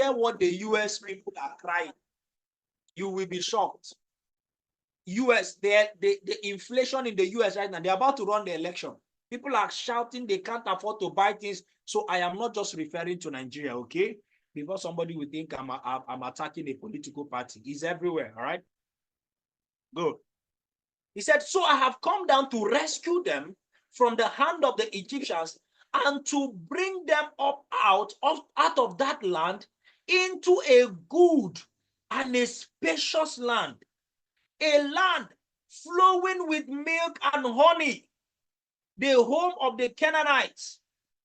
hear what the US people are crying, you will be shocked. US, the inflation in the US right now, they're about to run the election. People are shouting they can't afford to buy things. So I am not just referring to Nigeria, okay? Because somebody will think I'm attacking a political party. It's everywhere, all right? Good. He said, so I have come down to rescue them from the hand of the Egyptians and to bring them up out of that land into a good and a spacious land, a land flowing with milk and honey, the home of the Canaanites,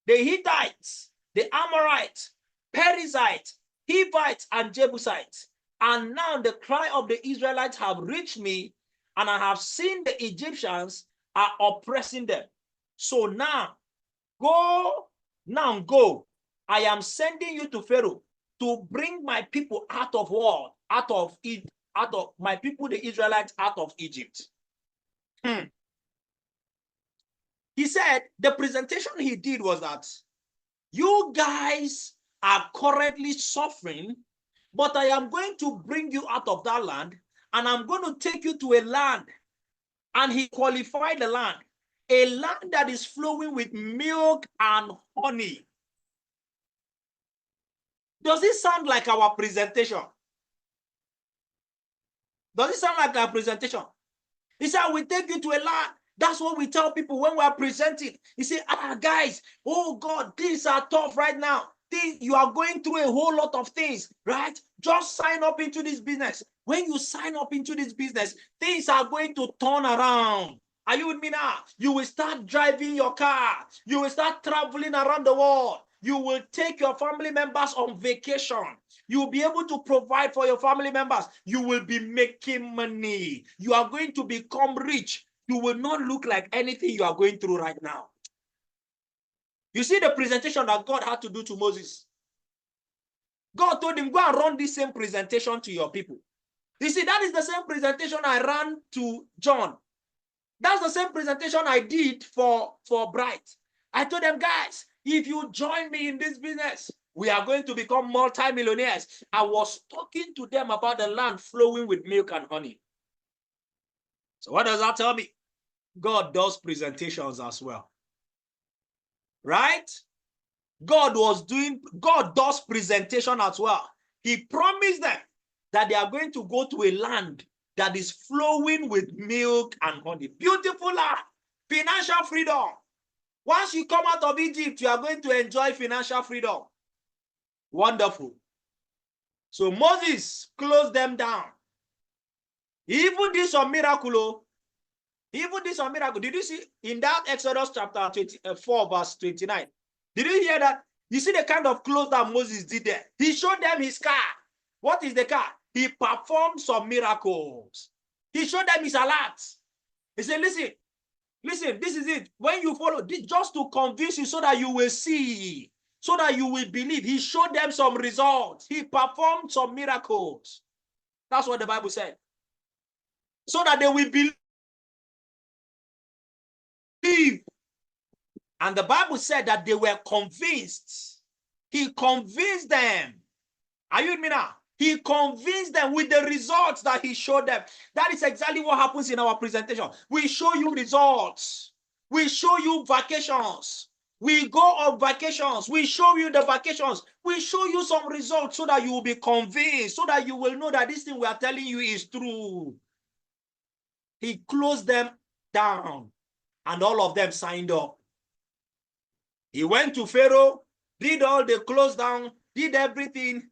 the Hittites, the Amorites, Perizzites, Hivites, and Jebusites. And now the cry of the Israelites have reached me, and I have seen the Egyptians are oppressing them. So now, go. I am sending you to Pharaoh to bring my people out of war, out of my people, the Israelites, out of Egypt. He said the presentation he did was that you guys are currently suffering, but I am going to bring you out of that land, and I'm going to take you to a land. And he qualified the land, a land that is flowing with milk and honey. Does it sound like our presentation? Does it sound like our presentation? He said, we take you to a land. That's what we tell people when we are presenting. He said, guys, oh God, things are tough right now. You are going through a whole lot of things, right? Just sign up into this business. When you sign up into this business, things are going to turn around. Are you with me now? You will start driving your car. You will start traveling around the world. You will take your family members on vacation. You will be able to provide for your family members. You will be making money. You are going to become rich. You will not look like anything you are going through right now. You see the presentation that God had to do to Moses. God told him, go and run this same presentation to your people. You see, that is the same presentation I ran to John. That's the same presentation I did for Bright. I told them, guys, if you join me in this business, we are going to become multi-millionaires. I was talking to them about the land flowing with milk and honey. So what does that tell me? God does presentations as well. Right? God does presentation as well. He promised them that they are going to go to a land that is flowing with milk and honey. Beautiful land, financial freedom. Once you come out of Egypt, you are going to enjoy financial freedom. Wonderful. So Moses closed them down. Even this a miracle. Even this a miracle. Did you see in that Exodus chapter 4, verse 29? Did you hear that? You see the kind of close that Moses did there. He showed them his car. What is the car? He performed some miracles. He showed them his alert. He said, listen, this is it. When you follow this, just to convince you so that you will see, so that you will believe. He showed them some results. He performed some miracles. That's what the Bible said. So that they will believe. And the Bible said that they were convinced. He convinced them. Are you with me now? He convinced them with the results that he showed them. That is exactly what happens in our presentation. We show you results. We show you vacations. We go on vacations. We show you the vacations. We show you some results so that you will be convinced, so that you will know that this thing we are telling you is true. He closed them down and all of them signed up. He went to Pharaoh, did all the close down, did everything.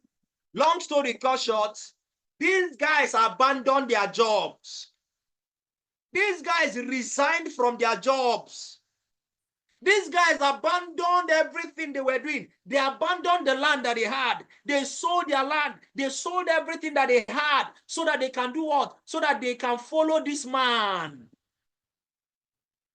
Long story cut short, these guys abandoned their jobs. These guys resigned from their jobs. These guys abandoned everything they were doing. They abandoned the land that they had. They sold their land. They sold everything that they had so that they can do what? So that they can follow this man.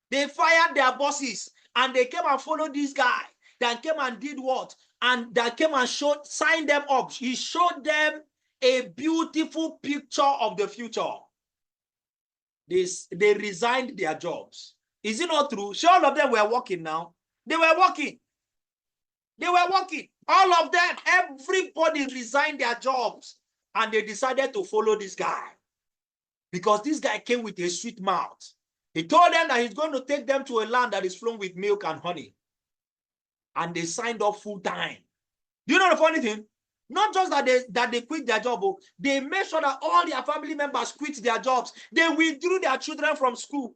They fired their bosses and they came and followed this guy. That came and did what? And that came and signed them up. He showed them a beautiful picture of the future. They resigned their jobs. Is it not true? Sure, all of them were working now. They were working. They were working. All of them, everybody resigned their jobs and they decided to follow this guy because this guy came with a sweet mouth. He told them that he's going to take them to a land that is flowing with milk and honey. And they signed up full time. Do you know the funny thing? Not just that they quit their job, they made sure that all their family members quit their jobs. They withdrew their children from school.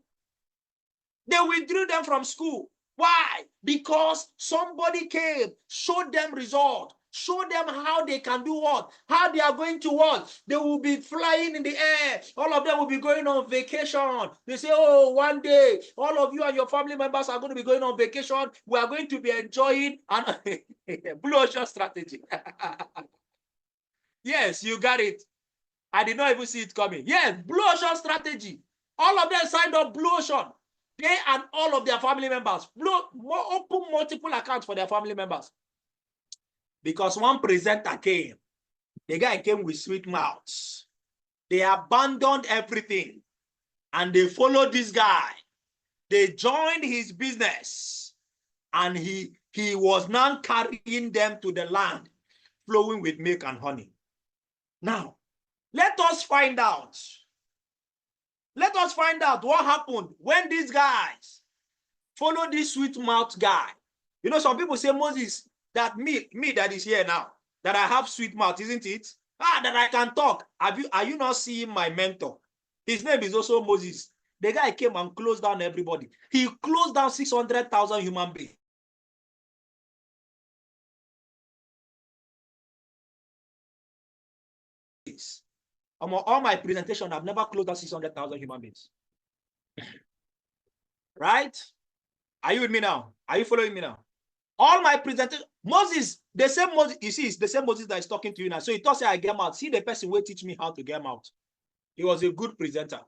They withdrew them from school. Why? Because somebody came, showed them result, showed them how they can do what, how they are going to what. They will be flying in the air. All of them will be going on vacation. They say, oh, one day, all of you and your family members are going to be going on vacation. We are going to be enjoying and Blue Ocean strategy. Yes, you got it. I did not even see it coming. Yes, Blue Ocean strategy. All of them signed up Blue Ocean. They and all of their family members open multiple accounts for their family members. Because one presenter came. The guy came with sweet mouths. They abandoned everything. And they followed this guy. They joined his business. And he was now carrying them to the land flowing with milk and honey. Now, let us find out. Let us find out what happened when these guys follow this sweet mouth guy. You know, some people say, Moses, that me that is here now, that I have sweet mouth, isn't it? That I can talk. Are you not seeing my mentor? His name is also Moses. The guy came and closed down everybody. He closed down 600,000 human beings. All my presentation, I've never closed down 600,000 human beings. Right? Are you with me now? Are you following me now? All my presentation, Moses, the same Moses, you see, it's the same Moses that is talking to you now. So he thought, say, I get out. See the person will teach me how to get out. He was a good presenter.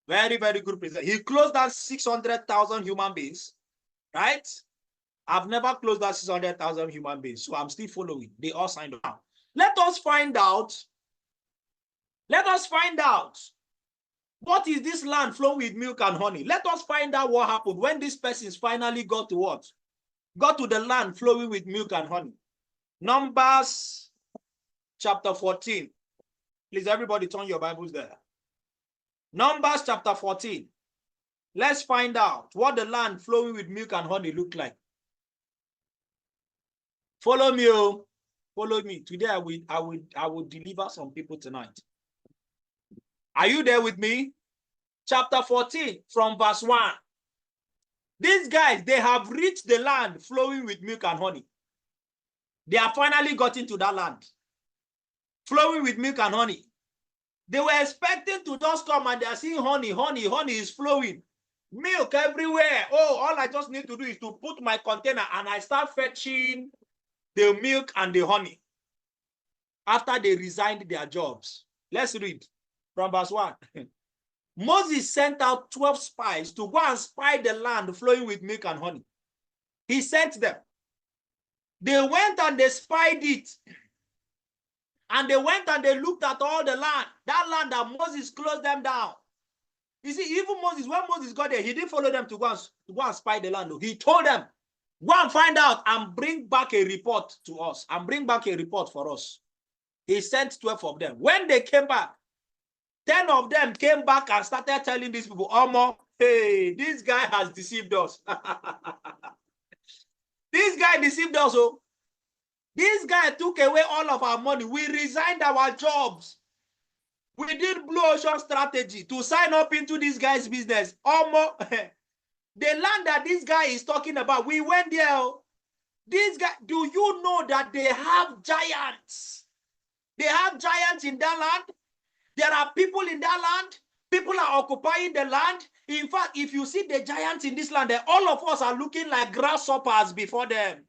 Very, very good presenter. He closed down 600,000 human beings. Right? I've never closed down 600,000 human beings. So I'm still following. They all signed up. Let us find out. Let us find out. What is this land flowing with milk and honey? Let us find out what happened when these persons finally got to what? Got to the land flowing with milk and honey. Numbers chapter 14. Please, everybody turn your Bibles there. Numbers chapter 14. Let's find out what the land flowing with milk and honey looked like. Follow me, oh. Follow me. Today I will deliver some people tonight. Are you there with me? Chapter 14 from verse 1. These guys, they have reached the land flowing with milk and honey. They have finally got into that land flowing with milk and honey. They were expecting to just come and they are seeing honey is flowing. Milk everywhere. Oh, all I just need to do is to put my container and I start fetching the milk and the honey. After they resigned their jobs. Let's read from verse 1. Moses sent out 12 spies to go and spy the land flowing with milk and honey. He sent them. They went and they spied it. And they went and they looked at all the land. That land that Moses closed them down. You see, even Moses, when Moses got there, he didn't follow them to go and spy the land. He told them, go and find out and bring back a report to us. And bring back a report for us. He sent 12 of them. When they came back, 10 of them came back and started telling these people, Omo, hey, this guy has deceived us. This guy deceived us. Oh. This guy took away all of our money. We resigned our jobs. We did Blue Ocean strategy to sign up into this guy's business. Omo, the land that this guy is talking about, we went there. Oh. This guy, do you know that they have giants? They have giants in that land. There are people in that land. People are occupying the land. In fact, if you see the giants in this land, all of us are looking like grasshoppers before them.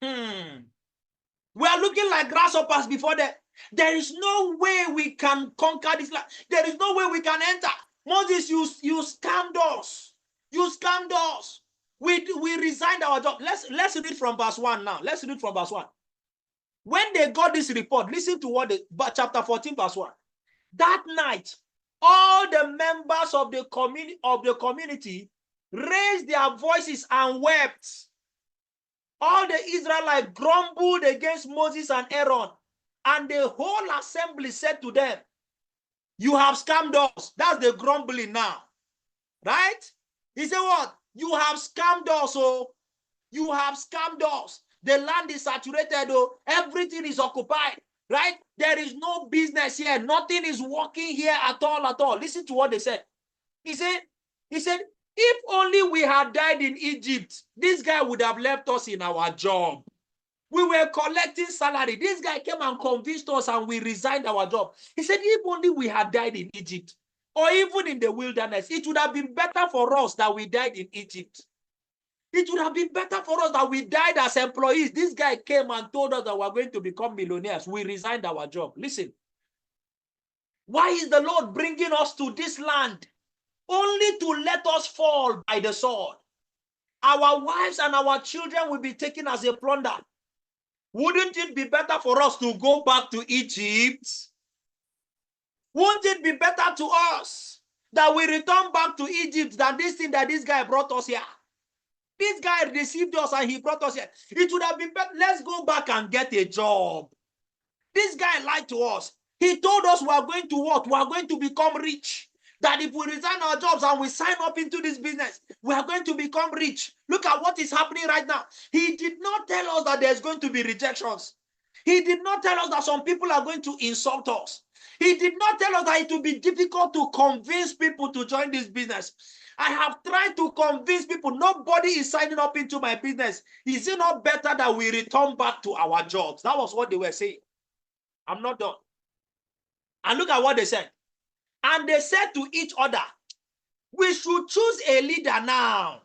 We are looking like grasshoppers before them. There is no way we can conquer this land. There is no way we can enter. Moses, you scammed us. You scammed us. We resigned our job. Let's read from verse 1 now. Let's read from verse 1. When they got this report, listen to what chapter 14, verse 1. That night, all the members of the community raised their voices and wept. all the Israelites grumbled against Moses and Aaron, and the whole assembly said to them, you have scammed us. That's the grumbling now, right? He said what? You have scammed us, oh. You have scammed us. The land is saturated, oh. Everything is occupied, right? There is no business here. Nothing is working here at all. Listen to what they said. He said, if only we had died in Egypt, this guy would have left us in our job. We were collecting salary. This guy came and convinced us and we resigned our job. He said, if only we had died in Egypt or even in the wilderness, it would have been better for us that we died in Egypt. It would have been better for us that we died as employees. This guy came and told us that we're going to become millionaires. We resigned our job. Listen, why is the Lord bringing us to this land only to let us fall by the sword? Our wives and our children will be taken as a plunder. Wouldn't it be better for us to go back to Egypt? Wouldn't it be better to us that we return back to Egypt than this thing that this guy brought us here? This guy received us and he brought us here. It would have been better. Let's go back and get a job. This guy lied to us. He told us we are going to what? We are going to become rich. That if we resign our jobs and we sign up into this business, we are going to become rich. Look at what is happening right now. He did not tell us that there's going to be rejections. He did not tell us that some people are going to insult us. He did not tell us that it will be difficult to convince people to join this business. I have tried to convince people, nobody is signing up into my business. Is it not better that we return back to our jobs? That was what they were saying. I'm not done. And look at what they said. And they said to each other, we should choose a leader now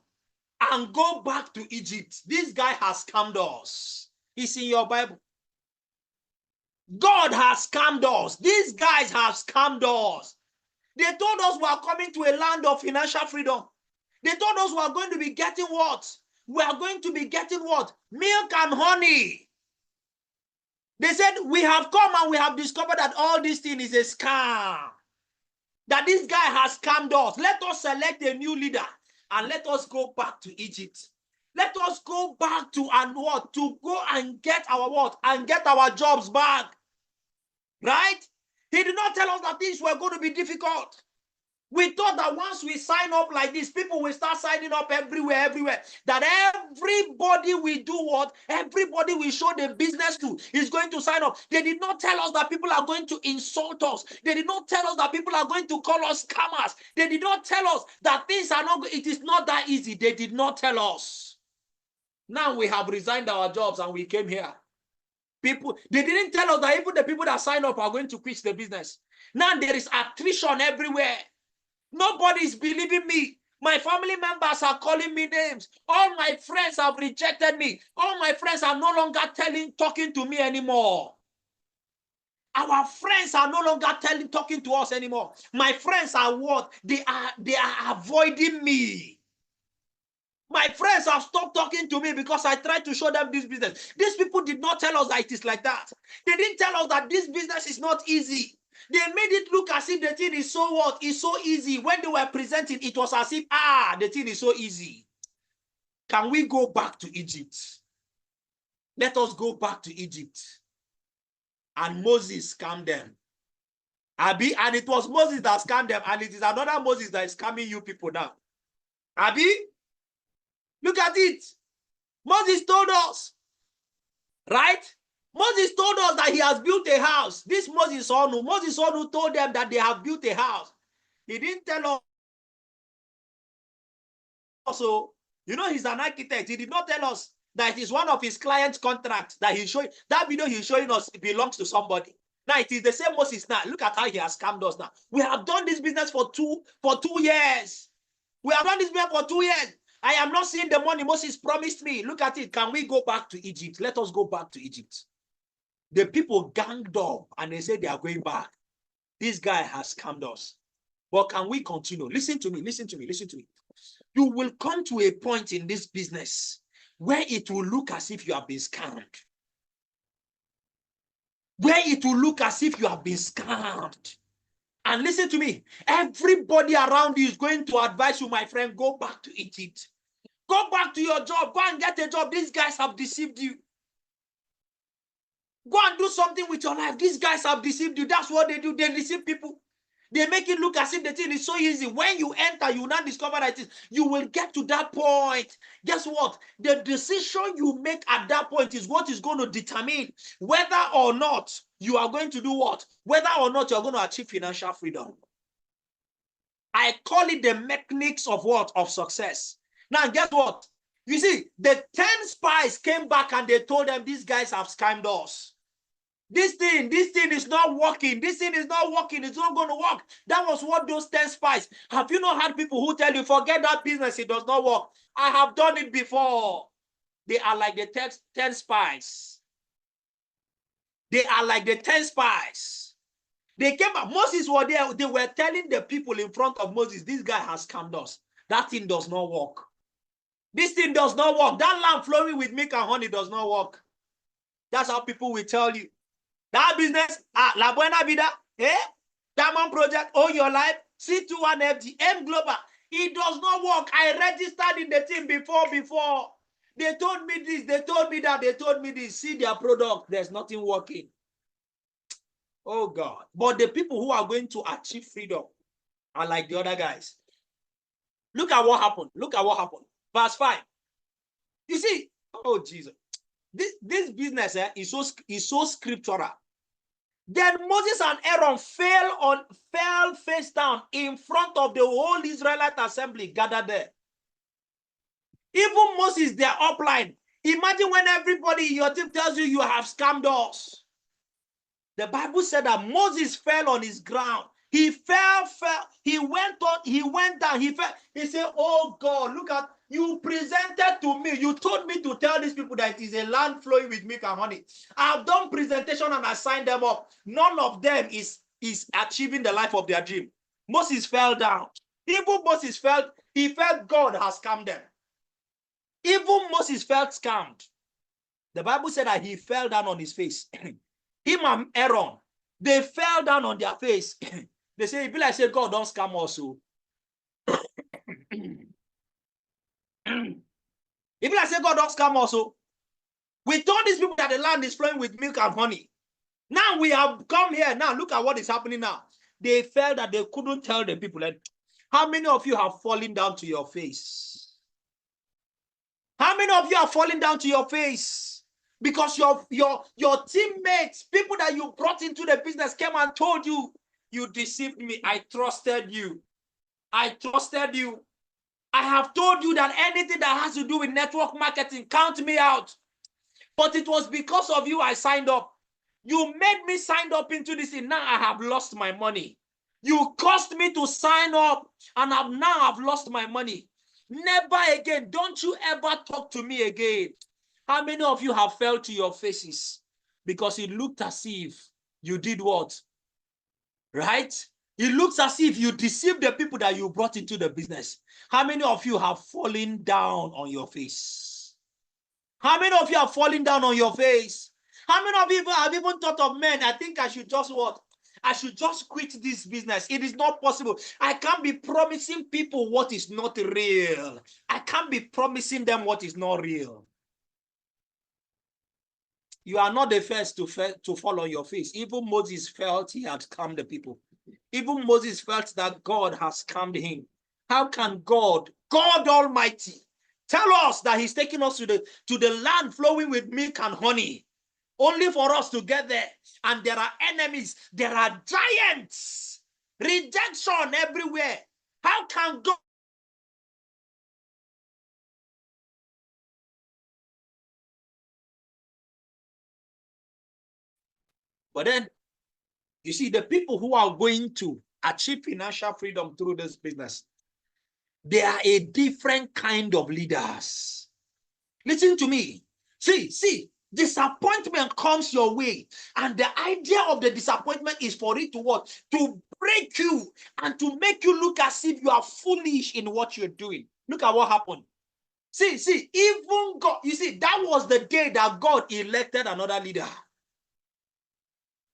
and go back to Egypt. This guy has scammed us. It's in your Bible. God has scammed us. These guys have scammed us. They told us we are coming to a land of financial freedom. They told us we are going to be getting what? We are going to be getting what? Milk and honey. They said we have come and we have discovered that all this thing is a scam. That this guy has scammed us. Let us select a new leader and let us go back to Egypt. Let us go back to and what? To go and get our what? And get our jobs back. Right? He did not tell us that things were going to be difficult. We thought that once we sign up like this, people will start signing up everywhere. That everybody will do what? Everybody we show the business to is going to sign up. They did not tell us that people are going to insult us. They did not tell us that people are going to call us scammers. They did not tell us that things are not, it is not that easy. They did not tell us. Now we have resigned our jobs and we came here. People, they didn't tell us that even the people that sign up are going to quit the business. Now there is attrition everywhere. Nobody is believing me. My family members are calling me names. All my friends have rejected me. All my friends are no longer talking to me anymore. Our friends are no longer talking to us anymore. My friends are what? They are avoiding me. My friends have stopped talking to me because I tried to show them this business. These people did not tell us that it is like that. They didn't tell us that this business is not easy. They made it look as if the thing is so what? It's so easy. When they were presenting, it was as if, the thing is so easy. Can we go back to Egypt? Let us go back to Egypt. And Moses scammed them. Abi, and it was Moses that scammed them, and it is another Moses that is scamming you people now. Abi, look at it. Moses told us, right? Moses told us that he has built a house. This Moses Onu told them that they have built a house. He didn't tell us. Also, you know, he's an architect. He did not tell us that it is one of his client's contracts that he's showing. That video he's showing us belongs to somebody. Now it is the same Moses now. Look at how he has scammed us now. We have done this business for two years. We have done this business for 2 years. I am not seeing the money Moses promised me. Look at it. Can we go back to Egypt? Let us go back to Egypt. The people ganged up and they said they are going back. This guy has scammed us. But can we continue? Listen to me. You will come to a point in this business where it will look as if you have been scammed. Where it will look as if you have been scammed. And listen to me. Everybody around you is going to advise you, my friend, go back to Egypt. Go back to your job. Go and get a job. These guys have deceived you. Go and do something with your life. These guys have deceived you. That's what they do. They deceive people. They make it look as if the thing is so easy. When you enter, you now discover that you will get to that point. Guess what? The decision you make at that point is what is going to determine whether or not you are going to do what? Whether or not you're going to achieve financial freedom. I call it the mechanics of what? Of success. Now, guess what? You see, the 10 spies came back and they told them, these guys have scammed us. This thing is not working. This thing is not working. It's not going to work. That was what those 10 spies. Have you not had people who tell you, forget that business, it does not work? I have done it before. They are like the 10 spies. They are like the 10 spies. They came up. Moses was there. They were telling the people in front of Moses, this guy has scammed us. That thing does not work. This thing does not work. That land flowing with milk and honey does not work. That's how people will tell you. That business, La Buena Vida, Diamond Project, Own Your Life, C21FG, M Global, it does not work. I registered in the team before. They told me this, they told me that, they told me this. See their product, there's nothing working. Oh God. But the people who are going to achieve freedom are like the other guys. Look at what happened. Look at what happened. Verse 5. You see, oh Jesus. This business is so scriptural. Then Moses and Aaron fell face down in front of the whole Israelite assembly gathered there. Even Moses, their upline. Imagine when everybody in your team tells you you have scammed us. The Bible said that Moses fell on his ground. He fell. He went down. He fell. He said, oh God, look at, you presented to me. You told me to tell these people that it is a land flowing with milk and honey. I've done presentation and I signed them up. None of them is achieving the life of their dream. Moses fell down. Even Moses felt God has scammed them. Even Moses felt scammed. The Bible said that he fell down on his face. Him and Aaron, they fell down on their face. They say, if I say God don't scam also. If I say God don't scam also. We told these people that the land is flowing with milk and honey. Now we have come here. Now look at what is happening now. They felt that they couldn't tell the people. Like, how many of you have fallen down to your face? How many of you are falling down to your face? Because your teammates, people that you brought into the business came and told you, you deceived me. I trusted you. I trusted you. I have told you that anything that has to do with network marketing, count me out. But it was because of you I signed up. You made me sign up into this thing. Now I have lost my money. You caused me to sign up and I've lost my money. Never again. Don't you ever talk to me again. How many of you have fell to your faces because it looked as if you did what? Right? It looks as if you deceived the people that you brought into the business. How many of you have fallen down on your face? How many of you have fallen down on your face? How many of you have even thought of, men, I think I should just what? I should just quit this business. It is not possible. I can't be promising people what is not real. I can't be promising them what is not real. You are not the first to fall on your face. Even Moses felt he had scammed the people. Even Moses felt that God has scammed him. How can God Almighty, tell us that he's taking us to the land flowing with milk and honey, only for us to get there? And there are enemies, there are giants, rejection everywhere. How can God? But then, you see, the people who are going to achieve financial freedom through this business, they are a different kind of leaders. Listen to me. See, disappointment comes your way. And the idea of the disappointment is for it to what? To break you and to make you look as if you are foolish in what you're doing. Look at what happened. See, even God, you see, that was the day that God elected another leader.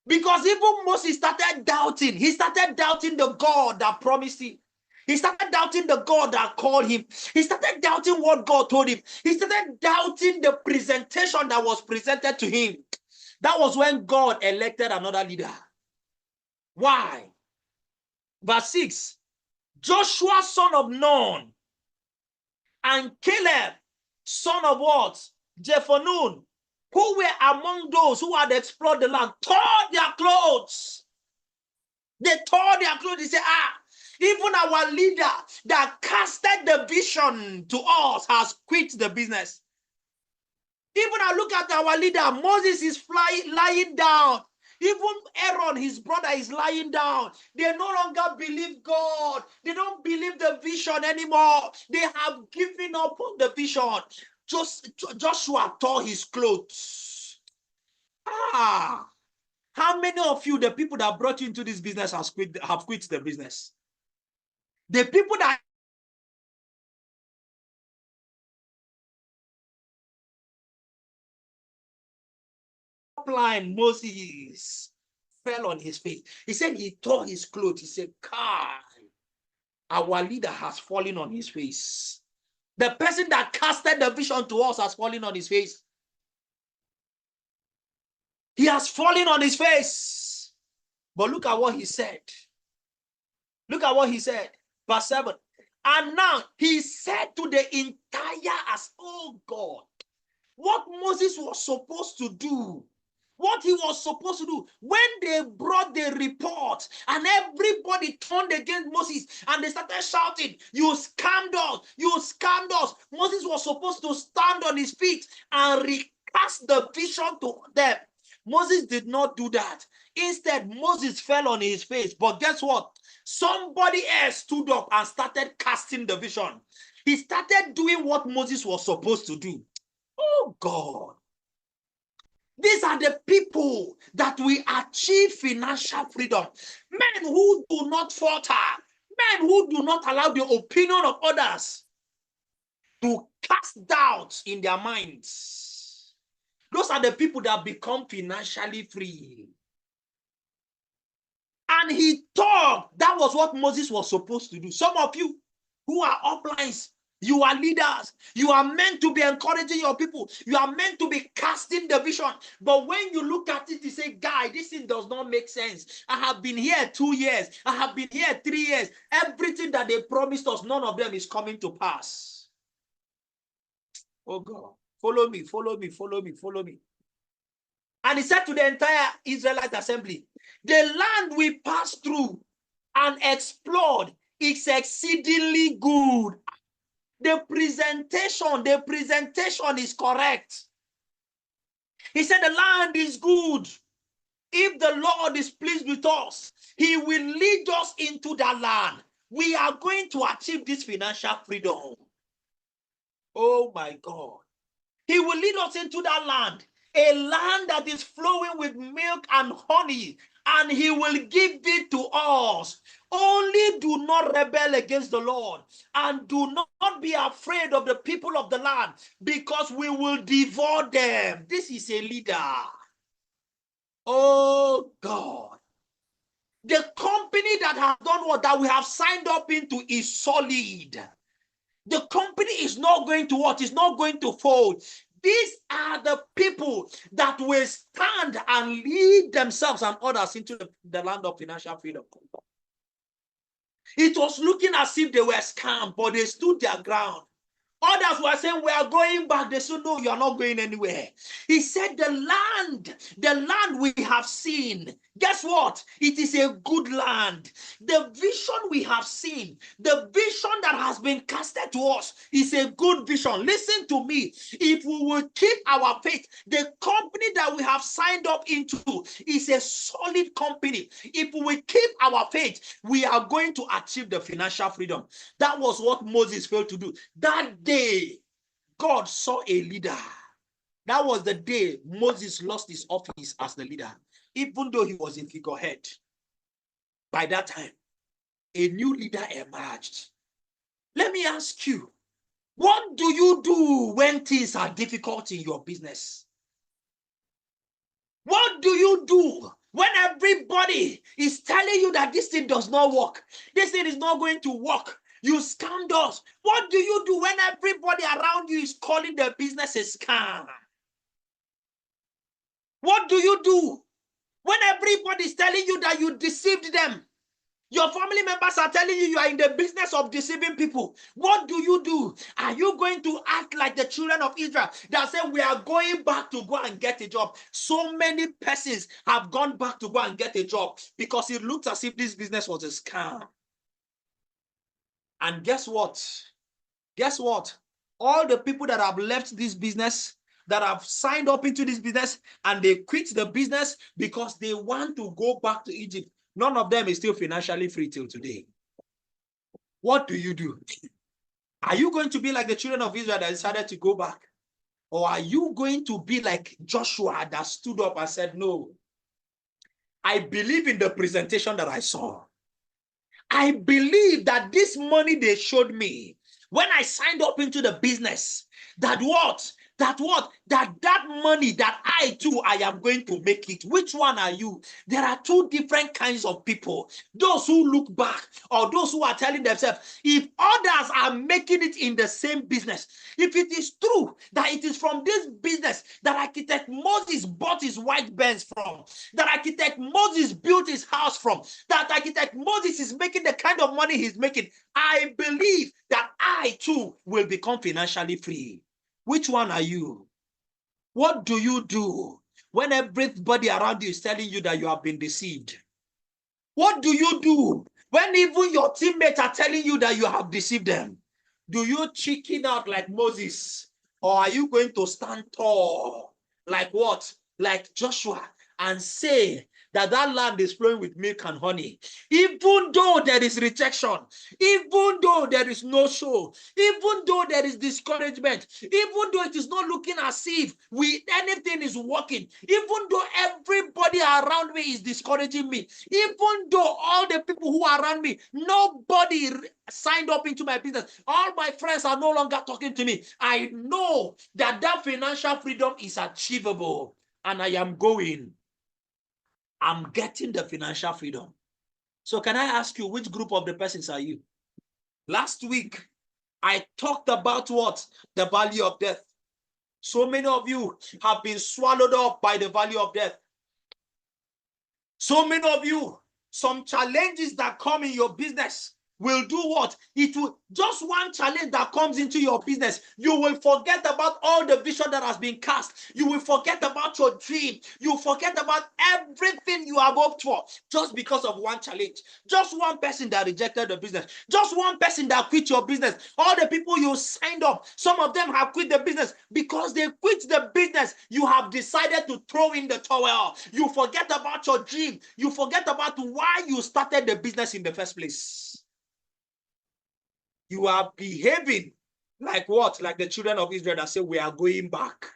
Because even Moses started doubting. He started doubting the God that promised him. He started doubting the God that called him. He started doubting what God told him. He started doubting the presentation that was presented to him. That was when God elected another leader. Why? Verse 6. Joshua, son of Nun, and Caleb, son of what? Jephunneh, who were among those who had explored the land, tore their clothes. They tore their clothes. They said, even our leader that casted the vision to us has quit the business. Even I look at our leader, Moses is lying down. Even Aaron, his brother, is lying down. They no longer believe God. They don't believe the vision anymore. They have given up on the vision. Joshua tore his clothes. How many of you, the people that brought you into this business, have quit the business? The people that blind Moses fell on his face. He said he tore his clothes. He said, God, our leader has fallen on his face. The person that casted the vision to us has fallen on his face. He has fallen on his face. But look at what he said. Look at what he said. Verse 7. And now he said to the entire oh God, what Moses was supposed to do, what he was supposed to do, when they brought the report and everybody turned against Moses and they started shouting, you scammed us, you scammed us. Moses was supposed to stand on his feet and recast the vision to them. Moses did not do that. Instead, Moses fell on his face. But guess what? Somebody else stood up and started casting the vision. He started doing what Moses was supposed to do. Oh God. These are the people that we achieve financial freedom. Men who do not falter. Men who do not allow the opinion of others to cast doubts in their minds. Those are the people that become financially free. And he thought that was what Moses was supposed to do. Some of you who are uplines, you are leaders. You are meant to be encouraging your people. You are meant to be casting the vision. But when you look at it, you say, guy, this thing does not make sense. I have been here 2 years. I have been here 3 years. Everything that they promised us, none of them is coming to pass. Oh God, follow me, follow me, follow me, follow me. And he said to the entire Israelite assembly, the land we passed through and explored is exceedingly good. The presentation is correct. He said the land is good. If the Lord is pleased with us, he will lead us into that land. We are going to achieve this financial freedom. Oh my God. He will lead us into that land, a land that is flowing with milk and honey, and he will give it to us. Only do not rebel against the Lord, and do not be afraid of the people of the land, because we will devour them. This is a leader. Oh God. The company that has done what that we have signed up into is solid. The company is not going to what? It's not going to fold. These are the people that will stand and lead themselves and others into the land of financial freedom. It was looking as if they were scammed, but they stood their ground. Others were saying, we are going back. They said, no, you are not going anywhere. He said, the land we have seen, guess what? It is a good land. The vision we have seen, the vision that has been casted to us is a good vision. Listen to me. If we will keep our faith, the company that we have signed up into is a solid company. If we will keep our faith, we are going to achieve the financial freedom. That was what Moses failed to do. That day, God saw a leader. That was the day Moses lost his office as the leader, even though he was a figurehead. By that time, a new leader emerged. Let me ask you, what do you do when things are difficult in your business? What do you do When everybody is telling you that this thing does not work, this thing is not going to work, you scam us. What do you do when everybody around you is calling the business a scam? What do you do when everybody is telling you that you deceived them? Your family members are telling you are in the business of deceiving people. What do you do? Are you going to act like the children of Israel that say we are going back to go and get a job? So many persons have gone back to go and get a job because it looked as if this business was a scam. And guess what? Guess what? All the people that have left this business, that have signed up into this business, and they quit the business because they want to go back to Egypt, none of them is still financially free till today. What do you do? Are you going to be like the children of Israel that decided to go back? Or are you going to be like Joshua that stood up and said, no, I believe in the presentation that I saw. I believe that this money they showed me when I signed up into the business, that money that I too, I am going to make it. Which one are you? There are two different kinds of people. Those who look back, or those who are telling themselves, if others are making it in the same business, if it is true that it is from this business that architect Moses bought his white Benz from, that architect Moses built his house from, that architect Moses is making the kind of money he's making, I believe that I too will become financially free. Which one are you? What do you do when everybody around you is telling you that you have been deceived? What do you do when even your teammates are telling you that you have deceived them? Do you chicken out like Moses? Or are you going to stand tall like what? Like Joshua, and say that land is flowing with milk and honey, even though there is rejection, even though there is no show, even though there is discouragement, even though it is not looking as if anything is working, even though everybody around me is discouraging me, even though all the people who are around me, nobody signed up into my business, all my friends are no longer talking to me, I know that financial freedom is achievable, and I am going. I'm getting the financial freedom. So can I ask you, which group of the persons are you? Last week, I talked about what? The value of death. So many of you have been swallowed up by the value of death. So many of you, some challenges that come in your business will do what? It will, just one challenge that comes into your business, you will forget about all the vision that has been cast. You will forget about your dream. You forget about everything you have hoped for just because of one challenge. Just one person that rejected the business. Just one person that quit your business. All the people you signed up, some of them have quit the business. Because they quit the business, you have decided to throw in the towel. You forget about your dream. You forget about why you started the business in the first place. You are behaving like what? Like the children of Israel that say we are going back.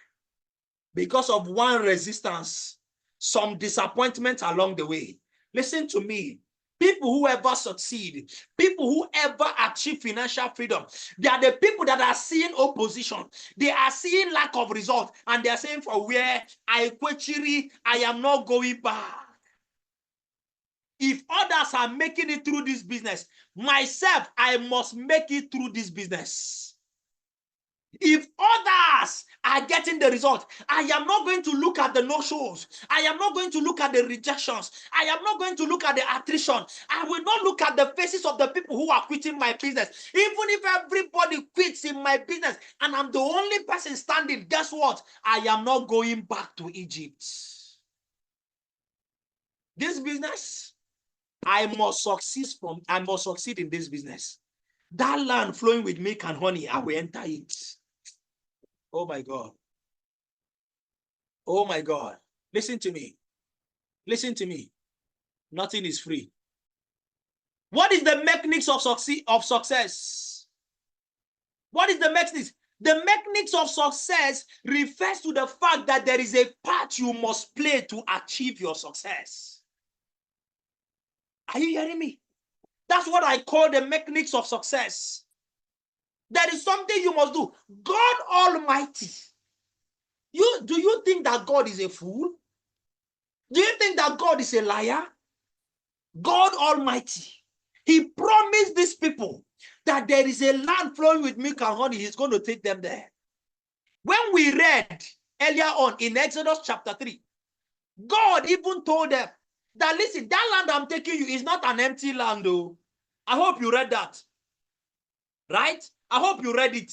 Because of one resistance, some disappointment along the way. Listen to me. People who ever succeed, people who ever achieve financial freedom, they are the people that are seeing opposition. They are seeing lack of result. And they are saying, for where I am not going back. If others are making it through this business, myself, I must make it through this business. If others are getting the result, I am not going to look at the no-shows. I am not going to look at the rejections. I am not going to look at the attrition. I will not look at the faces of the people who are quitting my business. Even if everybody quits in my business and I'm the only person standing, guess what? I am not going back to Egypt. This business, I must succeed in this business. That land flowing with milk and honey, I will enter it. Oh my God. Oh my God. Listen to me. Listen to me. Nothing is free. What is the mechanics of success? What is the mechanics? The mechanics of success refers to the fact that there is a part you must play to achieve your success. Are you hearing me? That's what I call the mechanics of success. There is something you must do. God Almighty. Do you think that God is a fool? Do you think that God is a liar? God Almighty, He promised these people that there is a land flowing with milk and honey. He's going to take them there. When we read earlier on in Exodus chapter 3, God even told them that, listen, that land I'm taking you is not an empty land, though. I hope you read that. Right? I hope you read it.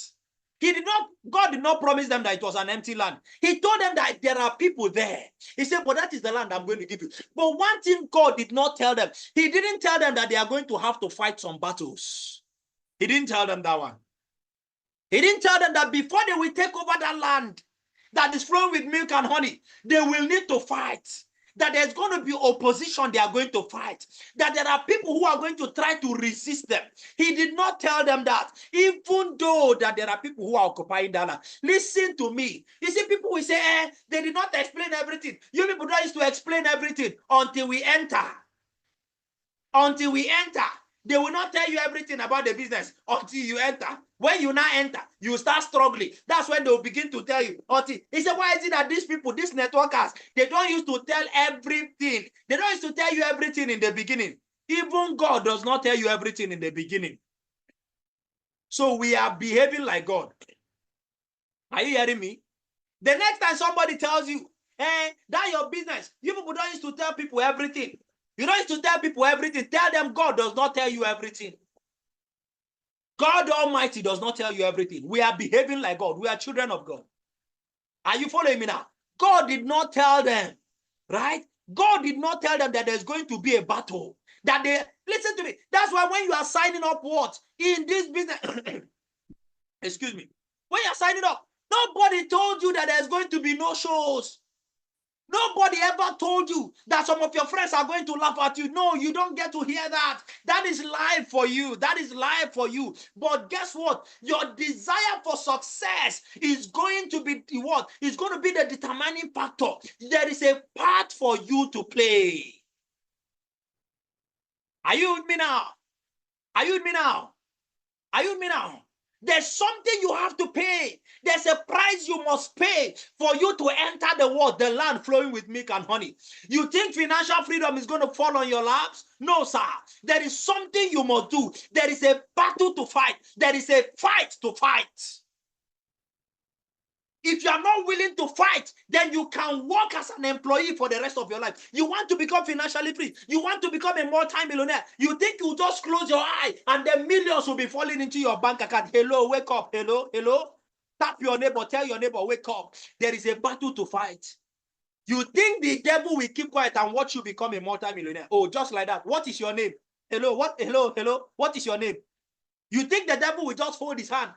God did not promise them that it was an empty land. He told them that there are people there. He said, but that is the land I'm going to give you. But one thing God did not tell them, He didn't tell them that they are going to have to fight some battles. He didn't tell them that one. He didn't tell them that before they will take over that land that is flowing with milk and honey, they will need to fight. That there's going to be opposition they are going to fight. That there are people who are going to try to resist them. He did not tell them that, even though that there are people who are occupying that land. Listen to me. You see, people will say, they did not explain everything. You people don't used to explain everything until we enter. Until we enter. They will not tell you everything about the business until you enter. When you now enter, you start struggling. That's when they will begin to tell you. He said, why is it that these people, these networkers, they don't used to tell everything? They don't used to tell you everything in the beginning. Even God does not tell you everything in the beginning. So we are behaving like God. Are you hearing me? The next time somebody tells you, that's your business, you people don't used to tell people everything. You don't used to tell people everything. Tell them God does not tell you everything. God Almighty does not tell you everything. We are behaving like God. We are children of God. Are you following me now? God did not tell them, right? God did not tell them that there's going to be a battle. Listen to me. That's why when you are signing up what? In this business, excuse me. When you're signing up, nobody told you that there's going to be no shows. Nobody ever told you that some of your friends are going to laugh at you. No, you don't get to hear that. That is life for you. That is life for you. But guess what? Your desire for success is going to be what? It's going to be the determining factor. There is a part for you to play. Are you with me now? Are you with me now? Are you with me now? There's something you have to pay. There's a price you must pay for you to enter the world, the land flowing with milk and honey. You think financial freedom is going to fall on your laps? No, sir. There is something you must do. There is a battle to fight. There is a fight to fight. If you are not willing to fight, then you can work as an employee for the rest of your life. You want to become financially free. You want to become a multi-millionaire. You think you just close your eye and then millions will be falling into your bank account. Hello, wake up. Hello, hello. Tap your neighbor. Tell your neighbor, wake up. There is a battle to fight. You think the devil will keep quiet and watch you become a multi-millionaire? Oh, just like that. What is your name? Hello, what? Hello, hello. What is your name? You think the devil will just hold his hand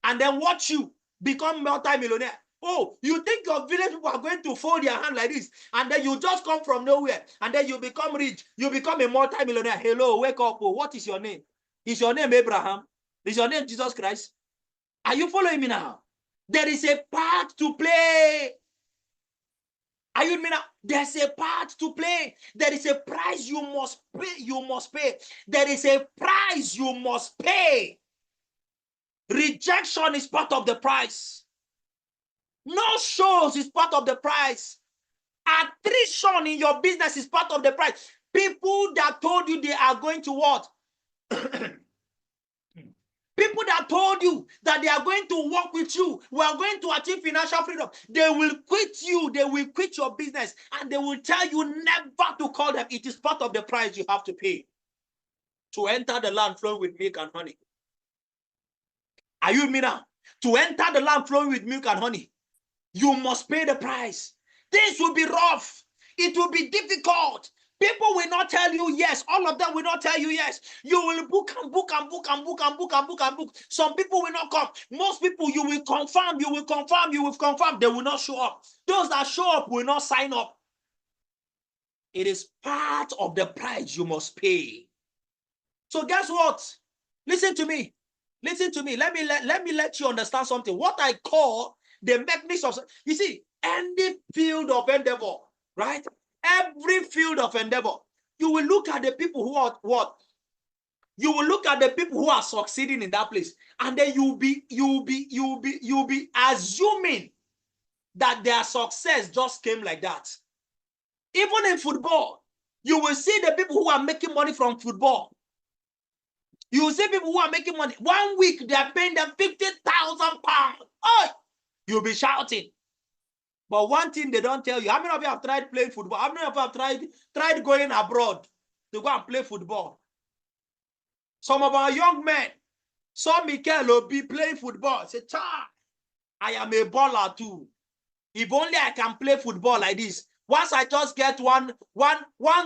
and then watch you become multi-millionaire? Oh, you think your village people are going to fold their hand like this and then you just come from nowhere and then you become rich, you become a multi-millionaire? Hello, wake up. Oh, what is your name? Is your name Abraham? Is your name Jesus Christ? Are you following me now? There is a part to play. Are you with me now? There's a part to play. There is a price you must pay. You must pay. There is a price you must pay. Rejection is part of the price. No shows is part of the price. Attrition in your business is part of the price. People that told you they are going to what? People that told you that they are going to work with you, we are going to achieve financial freedom, they will quit you, they will quit your business, and they will tell you never to call them. It is part of the price you have to pay to enter the land flowing with milk and honey. Are you with me now? To enter the land flowing with milk and honey, you must pay the price. Things will be rough. It will be difficult. People will not tell you yes. All of them will not tell you yes. You will book and book and book and book and book and book and book. Some people will not come. Most people, you will confirm, you will confirm, you will confirm. They will not show up. Those that show up will not sign up. It is part of the price you must pay. So guess what? Listen to me. Listen to me. Let me let you understand something. What I call the mechanism of, you see, any field of endeavor, right? Every field of endeavor, you will look at the people who are what? You will look at the people who are succeeding in that place, and then you'll be assuming that their success just came like that. Even in football, you will see the people who are making money from football. You will see people who are making money. 1 week, they are paying them 50,000 pounds. Oh, you'll be shouting. But one thing they don't tell you, how many of you have tried playing football? How many of you have tried going abroad to go and play football? Some of our young men saw Mikel Obi playing football. Say, "Cha, I am a baller too. If only I can play football like this. Once I just get one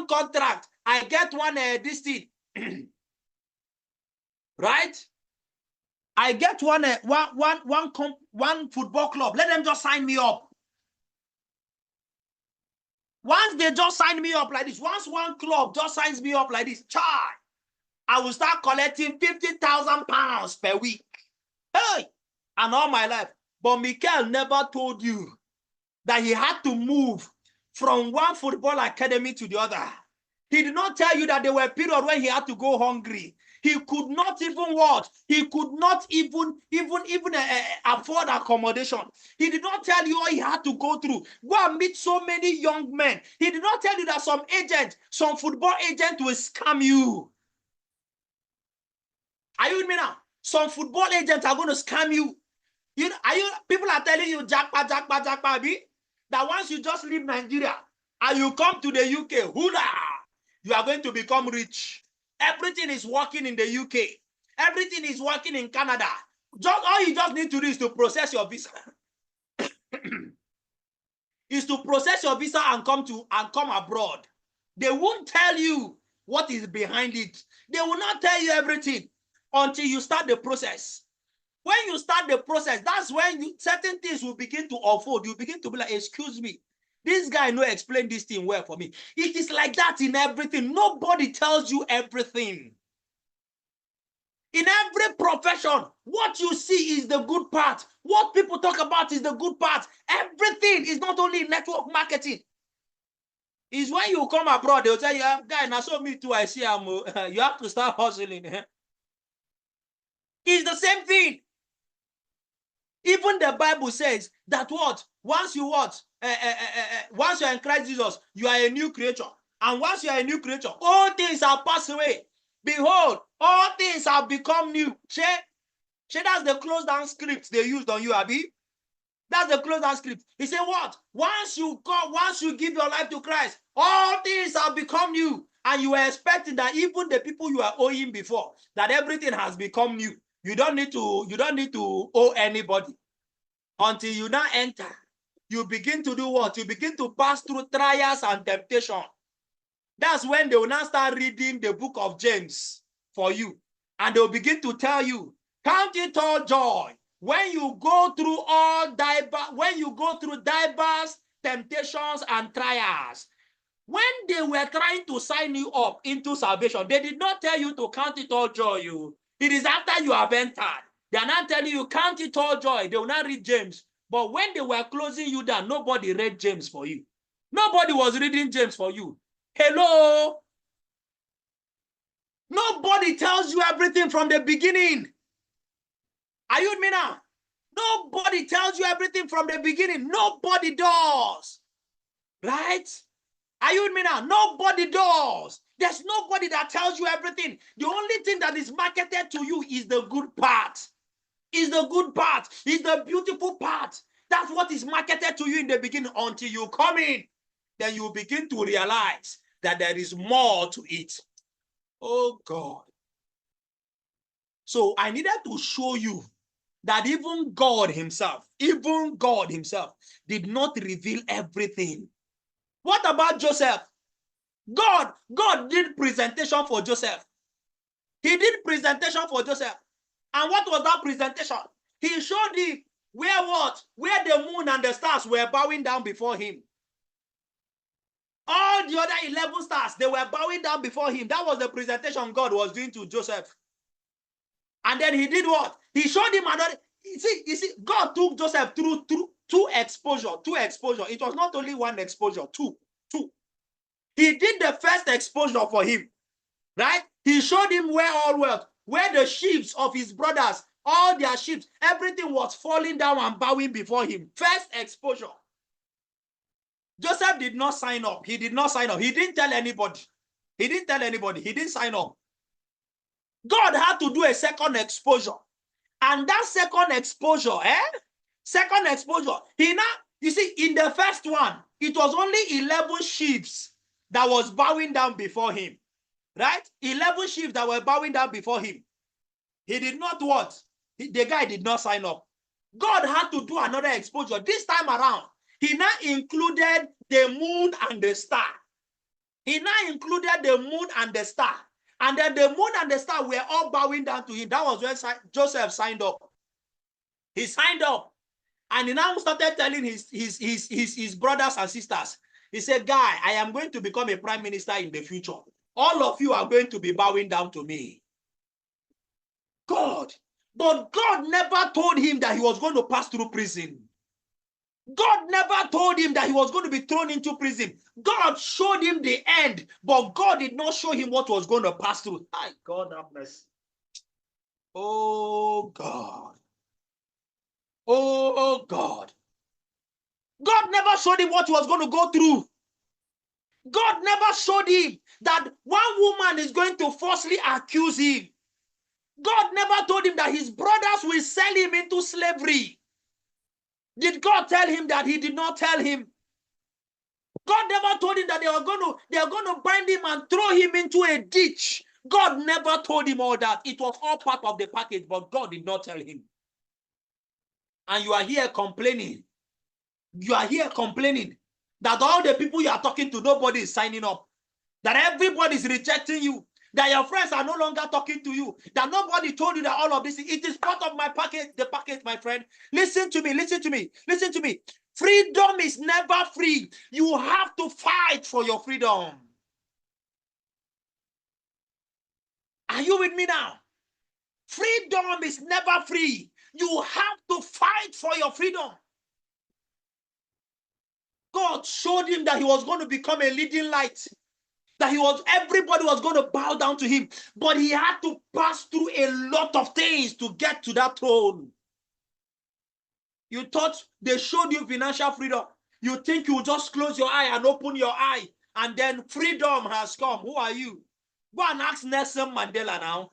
contract, I get one this thing." Right? I get one football club. Let them just sign me up. Once they just sign me up like this, once one club just signs me up like this, chai, I will start collecting 50,000 pounds per week. Hey, and all my life. But Mikel never told you that he had to move from one football academy to the other. He did not tell you that there were periods when he had to go hungry. He could not even what? He could not even afford accommodation. He did not tell you what he had to go through. Go and meet so many young men. He did not tell you that some football agent will scam you. Are you with me now? Some football agents are going to scam you. People are telling you, jackpa, that once you just leave Nigeria and you come to the UK, hula, you are going to become rich. Everything is working in the UK. Everything is working in Canada. All you just need to do is to process your visa. Is to process your visa and come abroad. They won't tell you what is behind it. They will not tell you everything until you start the process. When you start the process, that's when certain things will begin to unfold. You begin to be like, excuse me, this guy no explain this thing well for me. It is like that in everything. Nobody tells you everything. In every profession, what you see is the good part. What people talk about is the good part. Everything is not only network marketing. Is when you come abroad, they'll tell you, guy, now so me too, I see you have to start hustling. It's the same thing. Even the Bible says that what? Once you're in Christ Jesus, you are a new creature. And once you are a new creature, all things have passed away. Behold, all things have become new. That's the close down script they used on you, Abi. That's the close down script. He said what? Once you give your life to Christ, all things have become new. And you are expecting that even the people you are owing before, that everything has become new. You don't need to owe anybody until you now enter. You begin to do what? You begin to pass through trials and temptation. That's when they will now start reading the book of James for you. And they'll begin to tell you, count it all joy when you go through diverse temptations and trials. When they were trying to sign you up into salvation, they did not tell you to count it all joy. It is after you have entered. They are not telling you count it all joy. They will not read James. But when they were closing you down, nobody read James for you. Nobody was reading James for you. Hello? Nobody tells you everything from the beginning. Are you with me now? Nobody tells you everything from the beginning. Nobody does. Right? Are you with me now? Nobody does. There's nobody that tells you everything. The only thing that is marketed to you is the good part. Is the good part. Is the beautiful part. That's what is marketed to you in the beginning until you come in. Then you begin to realize that there is more to it. Oh God. So I needed to show you that even God himself did not reveal everything. What about Joseph? God did presentation for Joseph. He did presentation for Joseph. And what was that presentation? He showed him where the moon and the stars were bowing down before him. All the other 11 stars, they were bowing down before him. That was the presentation God was doing to Joseph. And then he did what? He showed him another. You see, God took Joseph through two exposure. It was not only one exposure, two. He did the first exposure for him, right? He showed him where the sheep of his brothers, all their sheep, everything was falling down and bowing before him. First exposure. Joseph did not sign up. He did not sign up. He didn't tell anybody. He didn't tell anybody. He didn't sign up. God had to do a second exposure. And that second exposure, second exposure, he now, you see, in the first one, it was only 11 sheaves that was bowing down before him. Right? 11 sheaves that were bowing down before him. He did not what? The guy did not sign up. God had to do another exposure. This time around, he now included the moon and the star. He now included the moon and the star. And then the moon and the star were all bowing down to him. That was when Joseph signed up. He signed up. And he now started telling his brothers and sisters. He said, guy, I am going to become a prime minister in the future. All of you are going to be bowing down to me. God. But God never told him that he was going to pass through prison. God never told him that he was going to be thrown into prison. God showed him the end, but God did not show him what was going to pass through. My God have mercy. Oh God. Oh God. God never showed him what he was going to go through. God never showed him that one woman is going to falsely accuse him. God never told him that his brothers will sell him into slavery. Did God tell him that? He did not tell him. God never told him that they are going to bind him and throw him into a ditch. God never told him all that. It was all part of the package, but God did not tell him. And you are here complaining. You are here complaining that all the people you are talking to, nobody is signing up. That everybody is rejecting you. That your friends are no longer talking to you. That nobody told you that all of this, it is part of my package, the package, my friend. Listen to me, listen to me, listen to me. Freedom is never free. You have to fight for your freedom. Are you with me now? Freedom is never free. You have to fight for your freedom. God showed him that he was going to become a leading light. That everybody was going to bow down to him. But he had to pass through a lot of things to get to that throne. You thought they showed you financial freedom. You think you just close your eye and open your eye, and then freedom has come. Who are you? Go and ask Nelson Mandela now.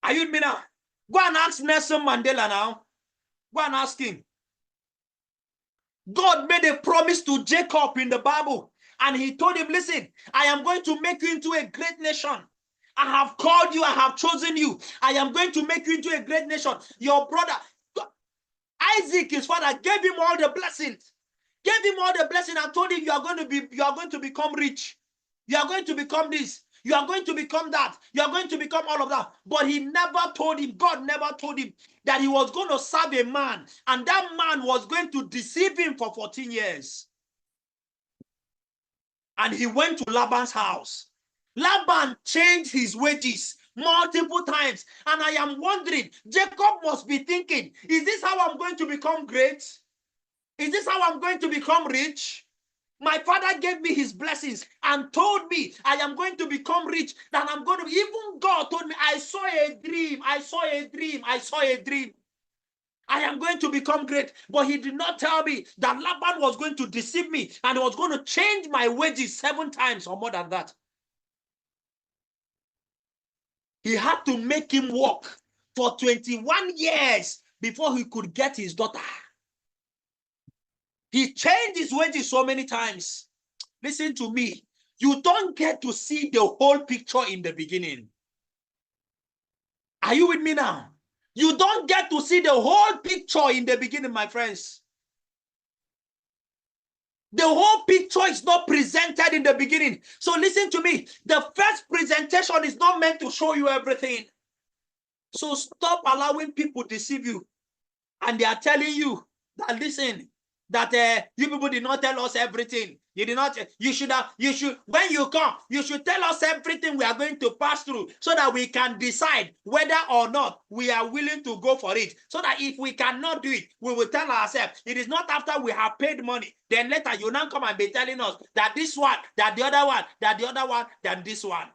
Are you with me now? Go and ask Nelson Mandela now. Go and ask him. God made a promise to Jacob in the Bible. And he told him, listen, I am going to make you into a great nation. I have called you. I have chosen you. I am going to make you into a great nation. Your brother, Isaac, his father, gave him all the blessings. Gave him all the blessings and told him, you are going to become rich. You are going to become this. You are going to become that. You are going to become all of that. But he never told him, God never told him that he was going to serve a man. And that man was going to deceive him for 14 years. And he went to Laban's house. Laban changed his wages multiple times. And I am wondering, Jacob must be thinking, is this how I'm going to become great? Is this how I'm going to become rich? My father gave me his blessings and told me I am going to become rich. That I'm going to, even God told me, I saw a dream, I saw a dream, I saw a dream. I am going to become great. But he did not tell me that Laban was going to deceive me and he was going to change my wages 7 times or more than that. He had to make him work for 21 years before he could get his daughter. He changed his wages so many times. Listen to me. You don't get to see the whole picture in the beginning. Are you with me now? You don't get to see the whole picture in the beginning, my friends. The whole picture is not presented in the beginning. So listen to me. The first presentation is not meant to show you everything. So stop allowing people deceive you. And they are telling you that, listen, that you people did not tell us everything. You did not, when you come, you should tell us everything we are going to pass through so that we can decide whether or not we are willing to go for it. So that if we cannot do it, we will tell ourselves, it is not after we have paid money, then later you now come and be telling us that this one, that the other one, that the other one, then this one.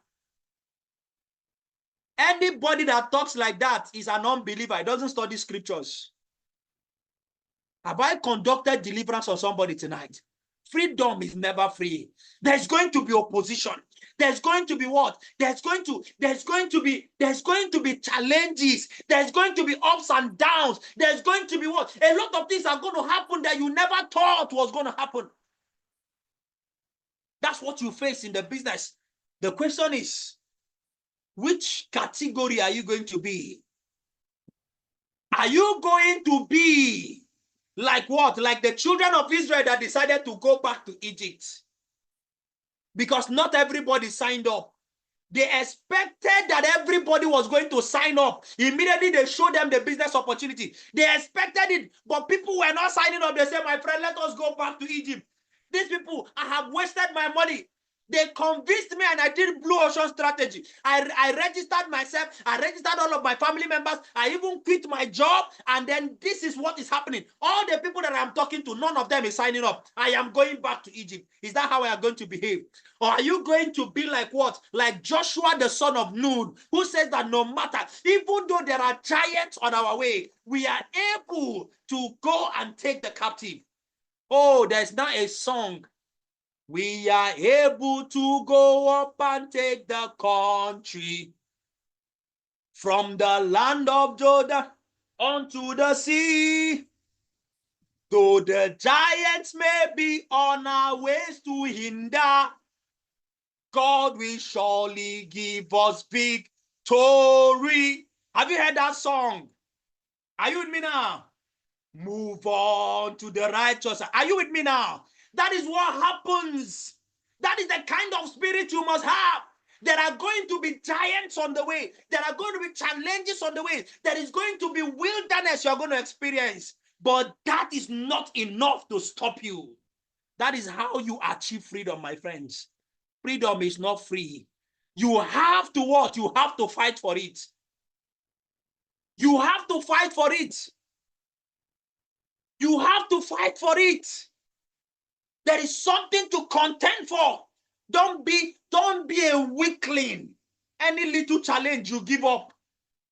Anybody that talks like that is an unbeliever. It doesn't study scriptures. Have I conducted deliverance on somebody tonight? Freedom is never free. There's going to be opposition. There's going to be what? There's going to be challenges. There's going to be ups and downs. There's going to be what? A lot of things are going to happen that you never thought was going to happen. That's what you face in the business. The question is, which category are you going to be? Are you going to be like what? Like the children of Israel that decided to go back to Egypt? Because not everybody signed up. They expected that everybody was going to sign up. Immediately they showed them the business opportunity. They expected it, but people were not signing up. They said, my friend, let us go back to Egypt. These people, I have wasted my money. They convinced me and I did blue ocean strategy. I registered myself. I registered all of my family members. I even quit my job. And then this is what is happening. All the people that I'm talking to, none of them is signing up. I am going back to Egypt. Is that how I am going to behave? Or are you going to be like what? Like Joshua, the son of Nun, who says that no matter, even though there are giants on our way, we are able to go and take the captive. Oh, there's now a song. We are able to go up and take the country from the land of Jordan unto the sea. Though the giants may be on our ways to hinder, God will surely give us victory. Have you heard that song? Are you with me now? Move on to the righteous. Are you with me now? That is what happens. That is the kind of spirit you must have. There are going to be giants on the way. There are going to be challenges on the way. There is going to be wilderness you're going to experience. But that is not enough to stop you. That is how you achieve freedom, my friends. Freedom is not free. You have to what? You have to fight for it. You have to fight for it. You have to fight for it. There is something to contend for. Don't be a weakling. Any little challenge you give up.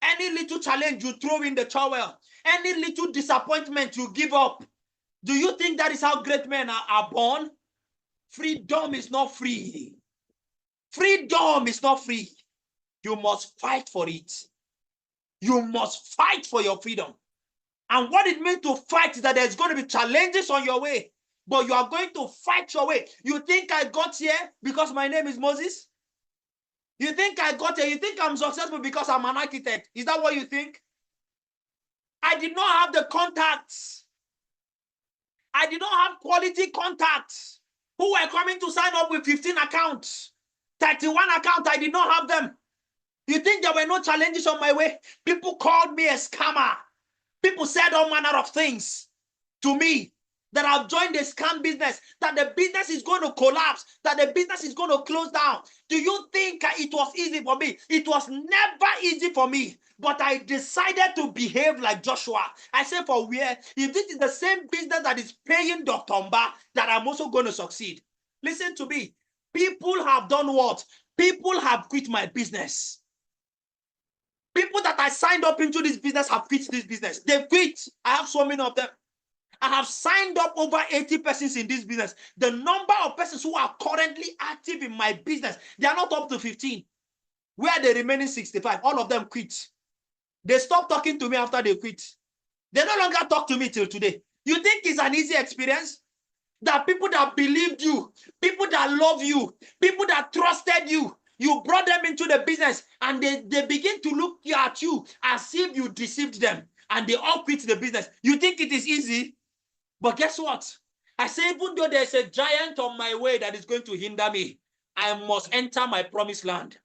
Any little challenge you throw in the towel. Any little disappointment you give up. Do you think that is how great men are born? Freedom is not free. Freedom is not free. You must fight for it. You must fight for your freedom. And what it means to fight is that there's going to be challenges on your way. But you are going to fight your way. You think I got here because my name is Moses? You think I got here? You think I'm successful because I'm an architect? Is that what you think? I did not have the contacts. I did not have quality contacts who were coming to sign up with 15 accounts. 31 accounts, I did not have them. You think there were no challenges on my way? People called me a scammer. People said all manner of things to me. That I've joined the scam business, that the business is going to collapse, that the business is going to close down. Do you think it was easy for me? It was never easy for me, but I decided to behave like Joshua. I said, for where? If this is the same business that is paying Dr. Mba, that I'm also going to succeed. Listen to me. People have done what? People have quit my business. People that I signed up into this business have quit this business. They've quit. I have so many of them. I have signed up over 80 persons in this business. The number of persons who are currently active in my business, they are not up to 15. Where are the remaining 65? All of them quit. They stopped talking to me after they quit. They no longer talk to me till today. You think it's an easy experience? That people that believed you, people that love you, people that trusted you, you brought them into the business and they begin to look at you as if you deceived them and they all quit the business. You think it is easy? But guess what? I say, even though there's a giant on my way that is going to hinder me, I must enter my promised land.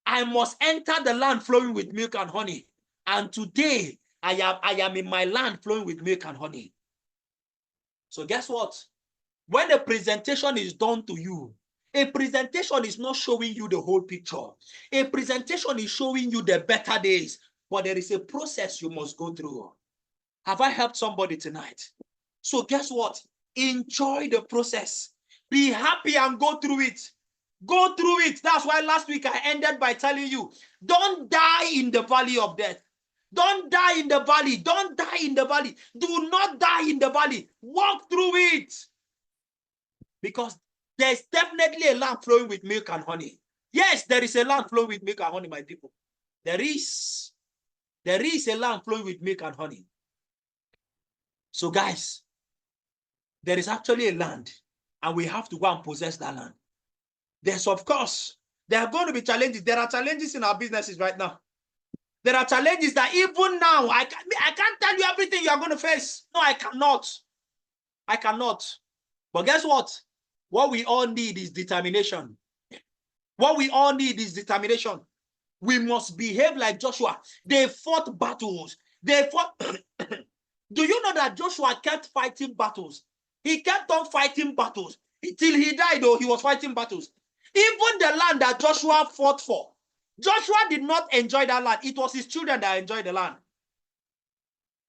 I must enter the land flowing with milk and honey. And today, I am in my land flowing with milk and honey. So guess what? When a presentation is done to you, a presentation is not showing you the whole picture. A presentation is showing you the better days. But there is a process you must go through. Have I helped somebody tonight? So guess what? Enjoy the process. Be happy and go through it. Go through it. That's why last week I ended by telling you, don't die in the valley of death. Don't die in the valley. Don't die in the valley. Do not die in the valley. Walk through it. Because there's definitely a land flowing with milk and honey. Yes, there is a land flowing with milk and honey, my people. There is a land flowing with milk and honey. So guys, there is actually a land, and we have to go and possess that land. There's, of course, there are going to be challenges. There are challenges in our businesses right now. There are challenges that even now, I can't tell you everything you are going to face. No, I cannot. I cannot. But guess what? What we all need is determination. What we all need is determination. We must behave like Joshua. They fought battles. They fought. Do you know that Joshua kept fighting battles? He kept on fighting battles. Till he died, though, he was fighting battles. Even the land that Joshua fought for, Joshua did not enjoy that land. It was his children that enjoyed the land.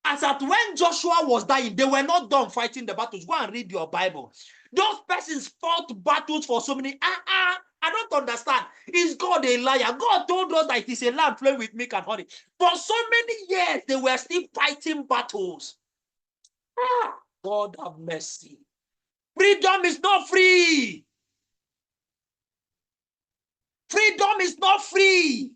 As at when Joshua was dying, they were not done fighting the battles. Go and read your Bible. Those persons fought battles for so many. I don't understand. Is God a liar? God told us that it is a land flowing with milk and honey. For so many years, they were still fighting battles. God have mercy. Freedom is not free. Freedom is not free.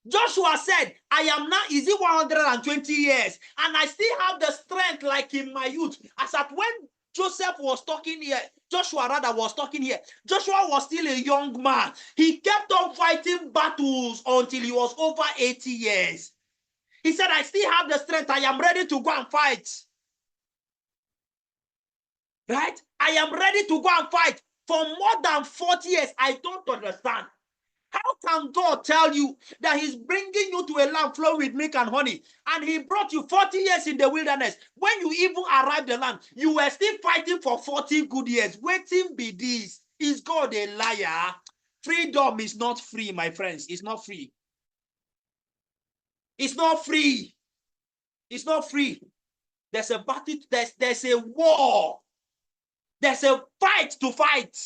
Joshua said, I am now, is it 120 years? And I still have the strength like in my youth. As at when Joseph was talking here, Joshua rather was talking here, Joshua was still a young man. He kept on fighting battles until he was over 80 years. He said, I still have the strength. I am ready to go and fight. Right? I am ready to go and fight. For more than 40 years, I don't understand. How can God tell you that he's bringing you to a land flowing with milk and honey, and he brought you 40 years in the wilderness? When you even arrived the land, you were still fighting for 40 good years. Waiting be this. Is God a liar? Freedom is not free, my friends. It's not free. It's not free. It's not free. There's a battle. There's a war. There's a fight to fight.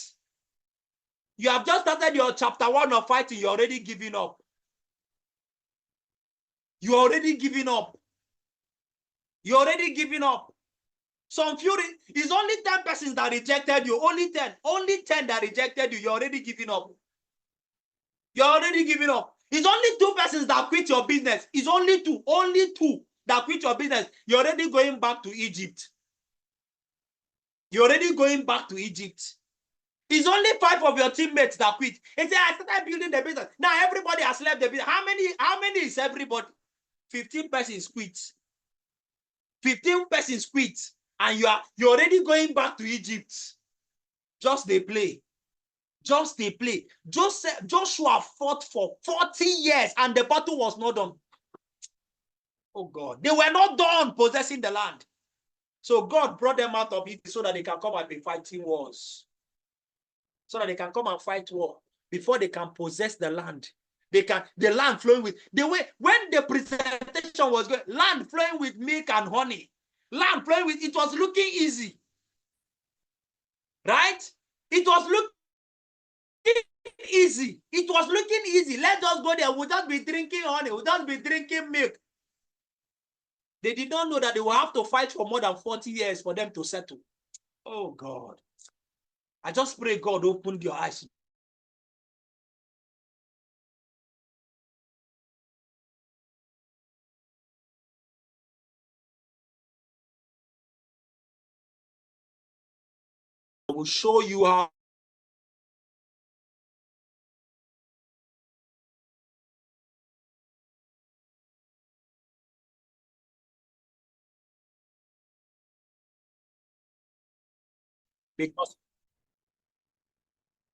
You have just started your chapter 1 of fighting. You're already giving up. You're already giving up. You're already giving up. Some few, it's only 10 persons that rejected you. Only 10. Only 10 that rejected you. You're already giving up. You're already giving up. It's only 2 persons that quit your business. It's only 2. Only 2 that quit your business. You're already going back to Egypt. You're already going back to Egypt. It's only 5 of your teammates that quit. And say, I started building the business. Now everybody has left the business. How many is everybody? 15 persons quit. 15 persons quit. And you're already going back to Egypt. Just they play. Just they play. Joshua fought for 40 years and the battle was not done. Oh God. They were not done possessing the land. So God brought them out of it so that they can come and be fighting wars. So that they can come and fight war before they can possess the land. The land flowing with the way when the presentation was going, land flowing with milk and honey, land flowing with, it was looking easy, right? It was looking easy. It was looking easy. Let us go there. We'll just be drinking honey. We'll just be drinking milk. They did not know that they will have to fight for more than 40 years for them to settle. Oh God. I just pray God opened your eyes. I will show you how.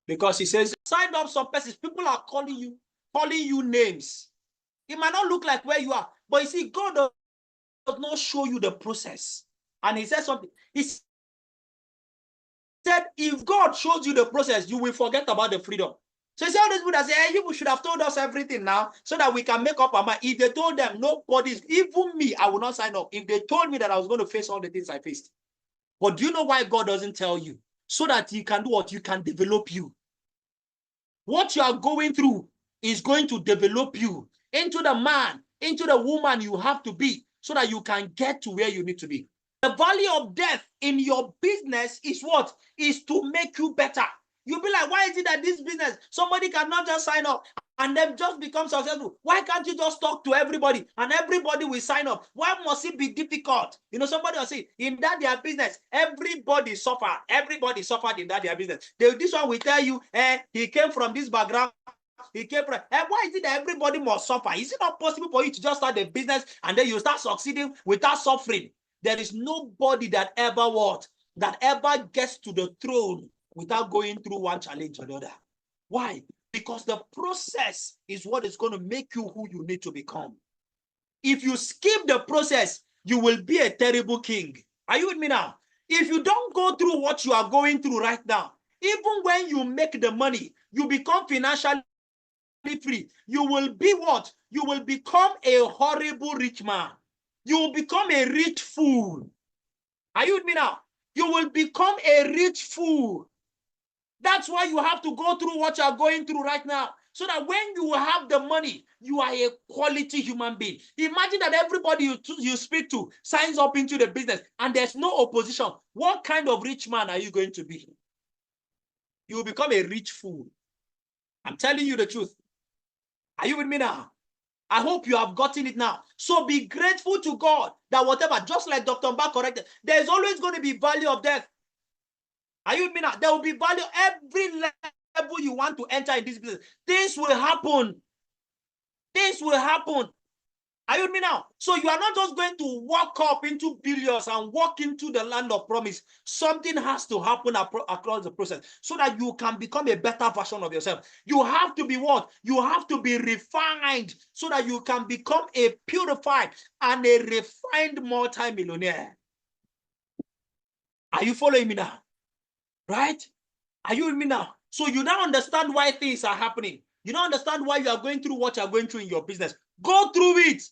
Because he says, sign up some persons. People are calling you names. It might not look like where you are, but you see, God does not show you the process. And he said something. He said, if God shows you the process, you will forget about the freedom. So you see all these people that say, hey, you should have told us everything now so that we can make up our mind. If they told them, nobody, even me, I will not sign up. If they told me that I was going to face all the things I faced. But do you know why God doesn't tell you? So that you can do what? You can develop you. What you are going through is going to develop you into the man into the woman you have to be so that you can get to where you need to be. The value of death in your business is what? Is to make you better. You'll be like, why is it that this business, somebody cannot just sign up and then just become successful? Why can't you just talk to everybody and everybody will sign up? Why must it be difficult? You know, somebody will say, in that their business, everybody suffered. Everybody suffered in that their business. This one will tell you, he came from this background. He came from, why is it that everybody must suffer? Is it not possible for you to just start a business and then you start succeeding without suffering? There is nobody that ever gets to the throne without going through one challenge or the other. Why? Because the process is what is going to make you who you need to become. If you skip the process, you will be a terrible king. Are you with me now? If you don't go through what you are going through right now, even when you make the money, you become financially free. You will be what? You will become a horrible rich man. You will become a rich fool. Are you with me now? You will become a rich fool. That's why you have to go through what you are going through right now. So that when you have the money, you are a quality human being. Imagine that everybody you speak to signs up into the business and there's no opposition. What kind of rich man are you going to be? You will become a rich fool. I'm telling you the truth. Are you with me now? I hope you have gotten it now. So be grateful to God that whatever, just like Dr. Mba corrected, there's always going to be value of death. Are you with me now? There will be value every level you want to enter in this business. Things will happen. Things will happen. Are you with me now? So you are not just going to walk up into billions and walk into the land of promise. Something has to happen across the process so that you can become a better version of yourself. You have to be what? You have to be refined so that you can become a purified and a refined multi-millionaire. Are you following me now? Right? Are you with me now? So you now understand why things are happening. You don't understand why you are going through what you are going through in your business. Go through it.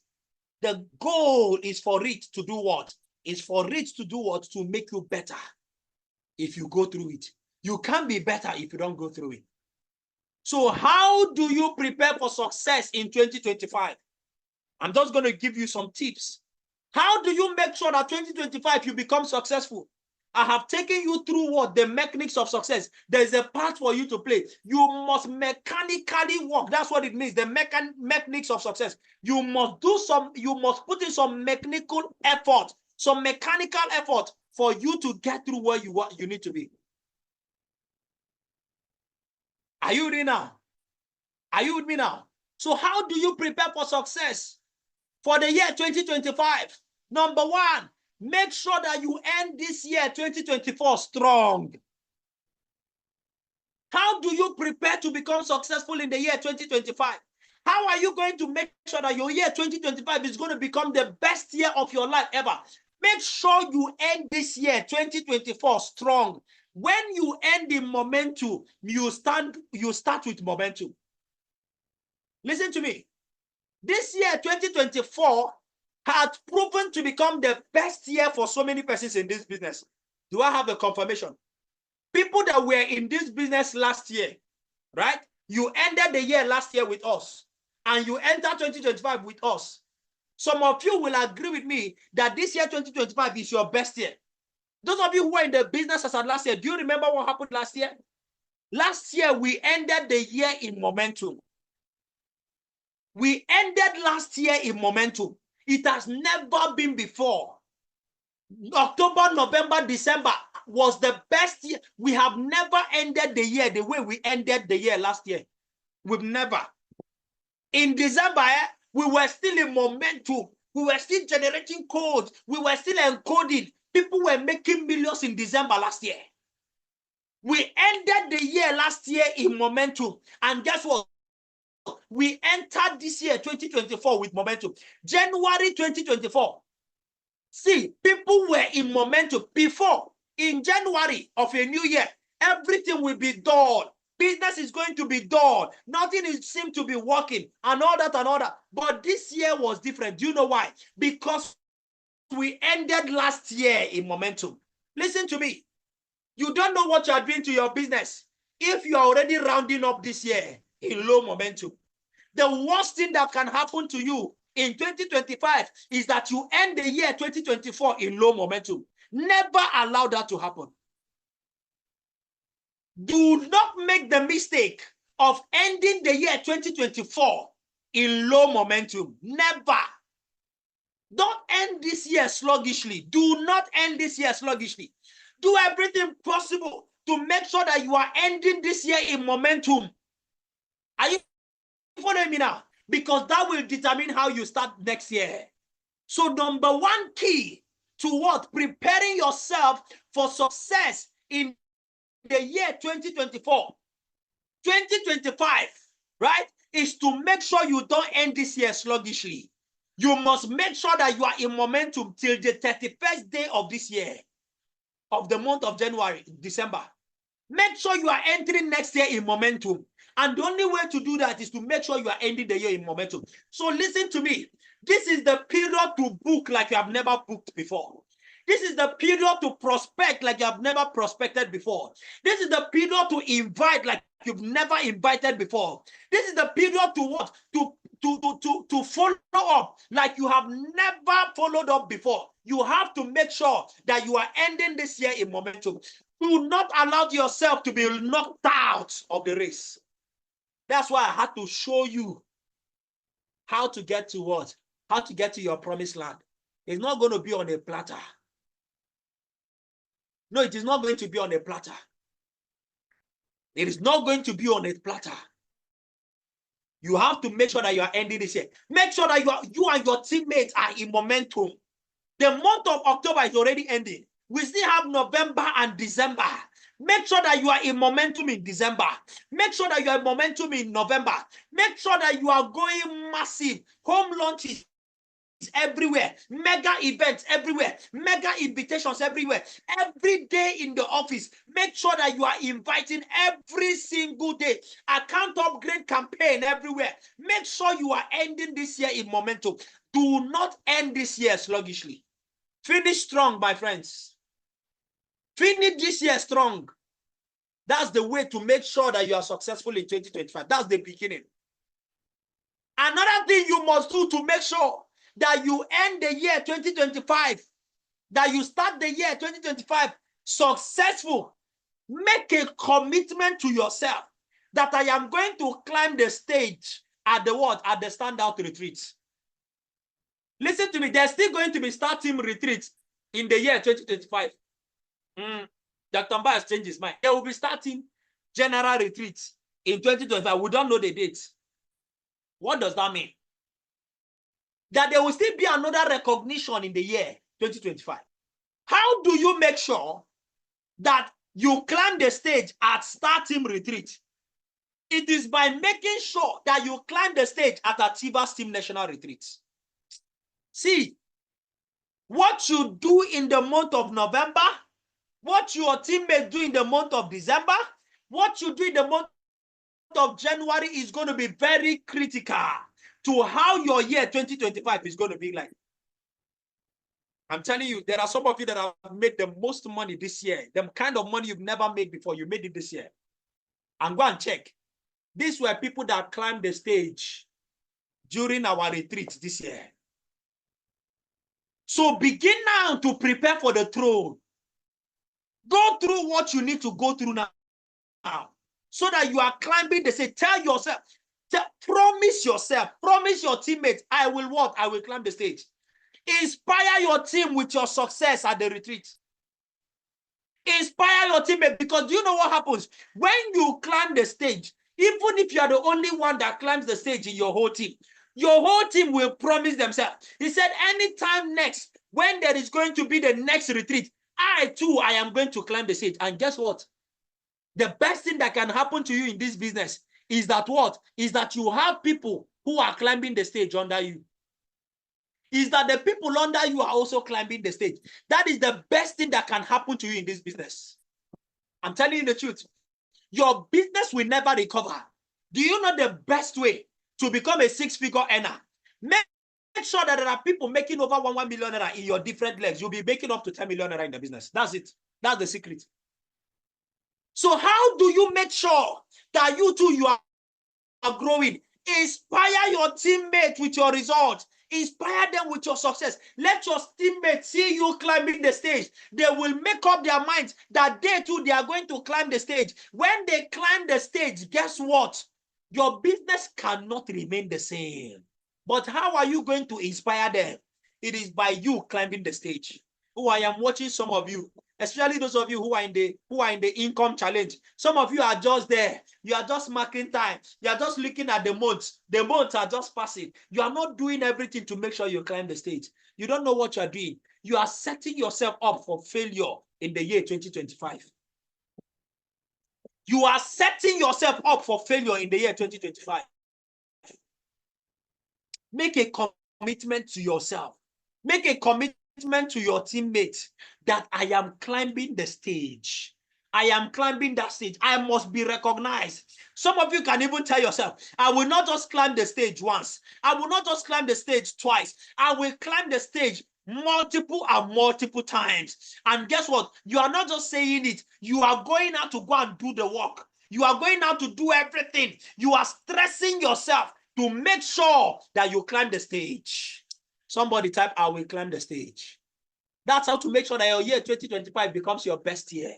The goal is for it to do what? Is for it to do what? To make you better. If you go through it. You can't be better if you don't go through it. So how do you prepare for success in 2025? I'm just going to give you some tips. How do you make sure that 2025 you become successful? I have taken you through what? The mechanics of success. There's a part for you to play. You must mechanically work. That's what it means. The mechanics of success. You must put in some mechanical effort, some mechanical effort for you to get through where you need to be. Are you with me now? Are you with me now? So how do you prepare for success for the year 2025? Number one, make sure that you end this year 2024 strong. How do you prepare to become successful in the year 2025? How are you going to make sure that your year 2025 is going to become the best year of your life ever? Make sure you end this year 2024 strong. When you end in momentum, you start with momentum. Listen to me. This year 2024 had proven to become the best year for so many persons in this business. Do I have a confirmation? People that were in this business last year, right? You ended the year last year with us, and you enter 2025 with us. Some of you will agree with me that this year 2025 is your best year. Those of you who were in the business as of last year, do you remember what happened last year? Last year, we ended the year in momentum. We ended last year in momentum. It has never been before. October, November, December was the best year. We have never ended the year the way we ended the year last year. We've never. In December, we were still in momentum. We were still generating codes. We were still encoding. People were making millions in December last year. We ended the year last year in momentum. And guess what? We entered this year, 2024, with momentum. January 2024. See, people were in momentum before. In January of a new year, everything will be dull. Business is going to be dull. Nothing seems to be working and all that and all that. But this year was different. Do you know why? Because we ended last year in momentum. Listen to me. You don't know what you are doing to your business if you are already rounding up this year in low momentum. The worst thing that can happen to you in 2025 is that you end the year 2024 in low momentum. Never allow that to happen. Do not make the mistake of ending the year 2024 in low momentum. Never. Don't end this year sluggishly. Do not end this year sluggishly. Do everything possible to make sure that you are ending this year in momentum. Are you following me now? Because that will determine how you start next year. So number one key to what? Preparing yourself for success in the year 2024, 2025, right? Is to make sure you don't end this year sluggishly. You must make sure that you are in momentum till the 31st day of this year, of the month of January, December. Make sure you are entering next year in momentum. And the only way to do that is to make sure you are ending the year in momentum. So listen to me. This is the period to book like you have never booked before. This is the period to prospect like you have never prospected before. This is the period to invite like you've never invited before. This is the period to what? To follow up like you have never followed up before. You have to make sure that you are ending this year in momentum. Do not allow yourself to be knocked out of the race. That's why I had to show you how to get to what? How to get to your promised land. It's not going to be on a platter. No, it is not going to be on a platter. It is not going to be on a platter. You have to make sure that you are ending this year. Make sure that you and your teammates are in momentum. The month of October is already ending. We still have November and December. Make sure that you are in momentum in December. Make sure that you are in momentum in November. Make sure that you are going massive. Home launches everywhere, mega events everywhere, mega invitations everywhere, every day in the office. Make sure that you are inviting every single day. Account upgrade campaign everywhere. Make sure you are ending this year in momentum. Do not end this year sluggishly. Finish strong, my friends. Finish this year strong. That's the way to make sure that you are successful in 2025. That's the beginning. Another thing you must do to make sure that you end the year 2025, that you start the year 2025 successful, make a commitment to yourself that I am going to climb the stage at the what? At the standout retreat. Listen to me, there's still going to be starting retreats in the year 2025. Dr. Mba has changed his mind. There will be starting general retreats in 2025. We don't know the dates. What does that mean? That there will still be another recognition in the year 2025. How do you make sure that you climb the stage at starting retreat? It is by making sure that you climb the stage at Achievers Team National Retreat. See, what you do in the month of November, what your teammates do in the month of December, what you do in the month of January is going to be very critical to how your year 2025 is going to be like. I'm telling you, there are some of you that have made the most money this year, the kind of money you've never made before. You made it this year. And go and check. These were people that climbed the stage during our retreat this year. So begin now to prepare for the throne. Go through what you need to go through now, so that you are climbing the stage. Tell yourself, promise yourself, promise your teammates, I will what? I will climb the stage. Inspire your team with your success at the retreat. Inspire your teammates, because do you know what happens? When you climb the stage, even if you are the only one that climbs the stage in your whole team will promise themselves. He said, anytime next, when there is going to be the next retreat, I am going to climb the stage. And guess what? The best thing that can happen to you in this business is that what? Is that you have people who are climbing the stage under you. Is that the people under you are also climbing the stage. That is the best thing that can happen to you in this business. I'm telling you the truth. Your business will never recover. Do you know the best way to become a six-figure earner? Make sure that there are people making over 1 million naira in your different legs. You'll be making up to 10 million naira in the business. That's it. That's the secret. So how do you make sure that you are growing? Inspire your teammates with your results. Inspire them with your success. Let your teammates see you climbing the stage. They will make up their minds that they too, they are going to climb the stage. When they climb the stage, guess what? Your business cannot remain the same. But how are you going to inspire them? It is by you climbing the stage. Oh, I am watching some of you, especially those of you who are in the income challenge. Some of you are just there. You are just marking time. You are just looking at the months. The months are just passing. You are not doing everything to make sure you climb the stage. You don't know what you are doing. You are setting yourself up for failure in the year 2025. You are setting yourself up for failure in the year 2025. Make a commitment to yourself. Make a commitment to your teammates that I am climbing the stage. I am climbing that stage. I must be recognized. Some of you can even tell yourself, I will not just climb the stage once. I will not just climb the stage twice. I will climb the stage multiple and multiple times. And guess what? You are not just saying it. You are going out to go and do the work. You are going out to do everything. You are stressing yourself to make sure that you climb the stage. Somebody type, I will climb the stage. That's how to make sure that your year 2025 becomes your best year.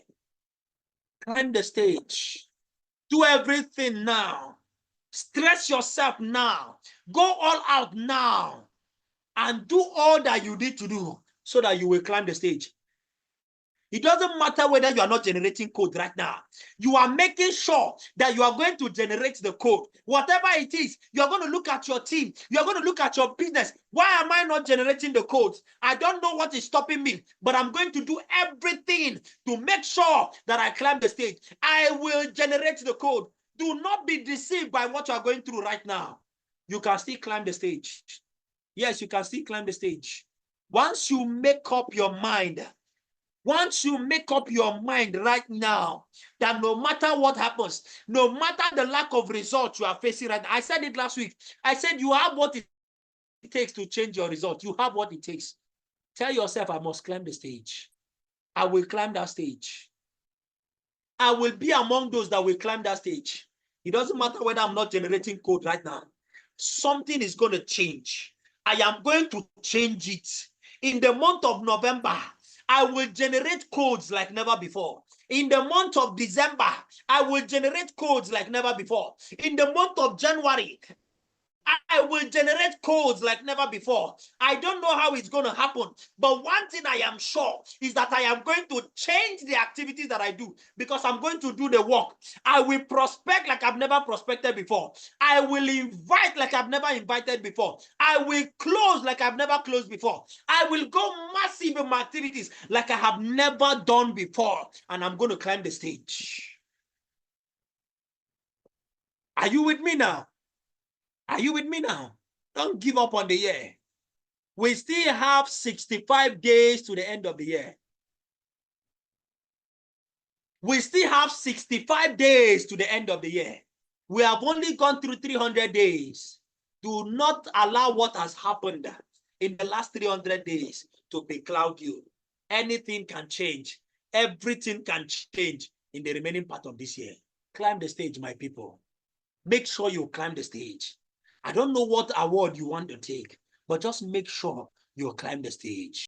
Climb the stage. Do everything now. Stress yourself now. Go all out now. And do all that you need to do so that you will climb the stage. It doesn't matter whether you are not generating code right now. You are making sure that you are going to generate the code. Whatever it is, you are going to look at your team. You are going to look at your business. Why am I not generating the codes? I don't know what is stopping me, but I'm going to do everything to make sure that I climb the stage. I will generate the code. Do not be deceived by what you are going through right now. You can still climb the stage. Yes, you can still climb the stage. Once you make up your mind, right now, that no matter what happens, no matter the lack of results you are facing right now, I said it last week, I said you have what it takes to change your result. You have what it takes. Tell yourself, I must climb the stage. I will climb that stage. I will be among those that will climb that stage. It doesn't matter whether I'm not generating code right now. Something is going to change. I am going to change it. In the month of November, I will generate codes like never before. In the month of December, I will generate codes like never before. In the month of January, I will generate codes like never before. I don't know how it's going to happen, but one thing I am sure is that I am going to change the activities that I do because I'm going to do the work. I will prospect like I've never prospected before. I will invite like I've never invited before. I will close like I've never closed before. I will go massive in my activities like I have never done before, and I'm going to climb the stage. Are you with me now? Are you with me now? Don't give up on the year. We still have 65 days to the end of the year. We still have 65 days to the end of the year. We have only gone through 300 days. Do not allow what has happened in the last 300 days to becloud you. Anything can change. Everything can change in the remaining part of this year. Climb the stage, my people. Make sure you climb the stage. I don't know what award you want to take, but just make sure you climb the stage.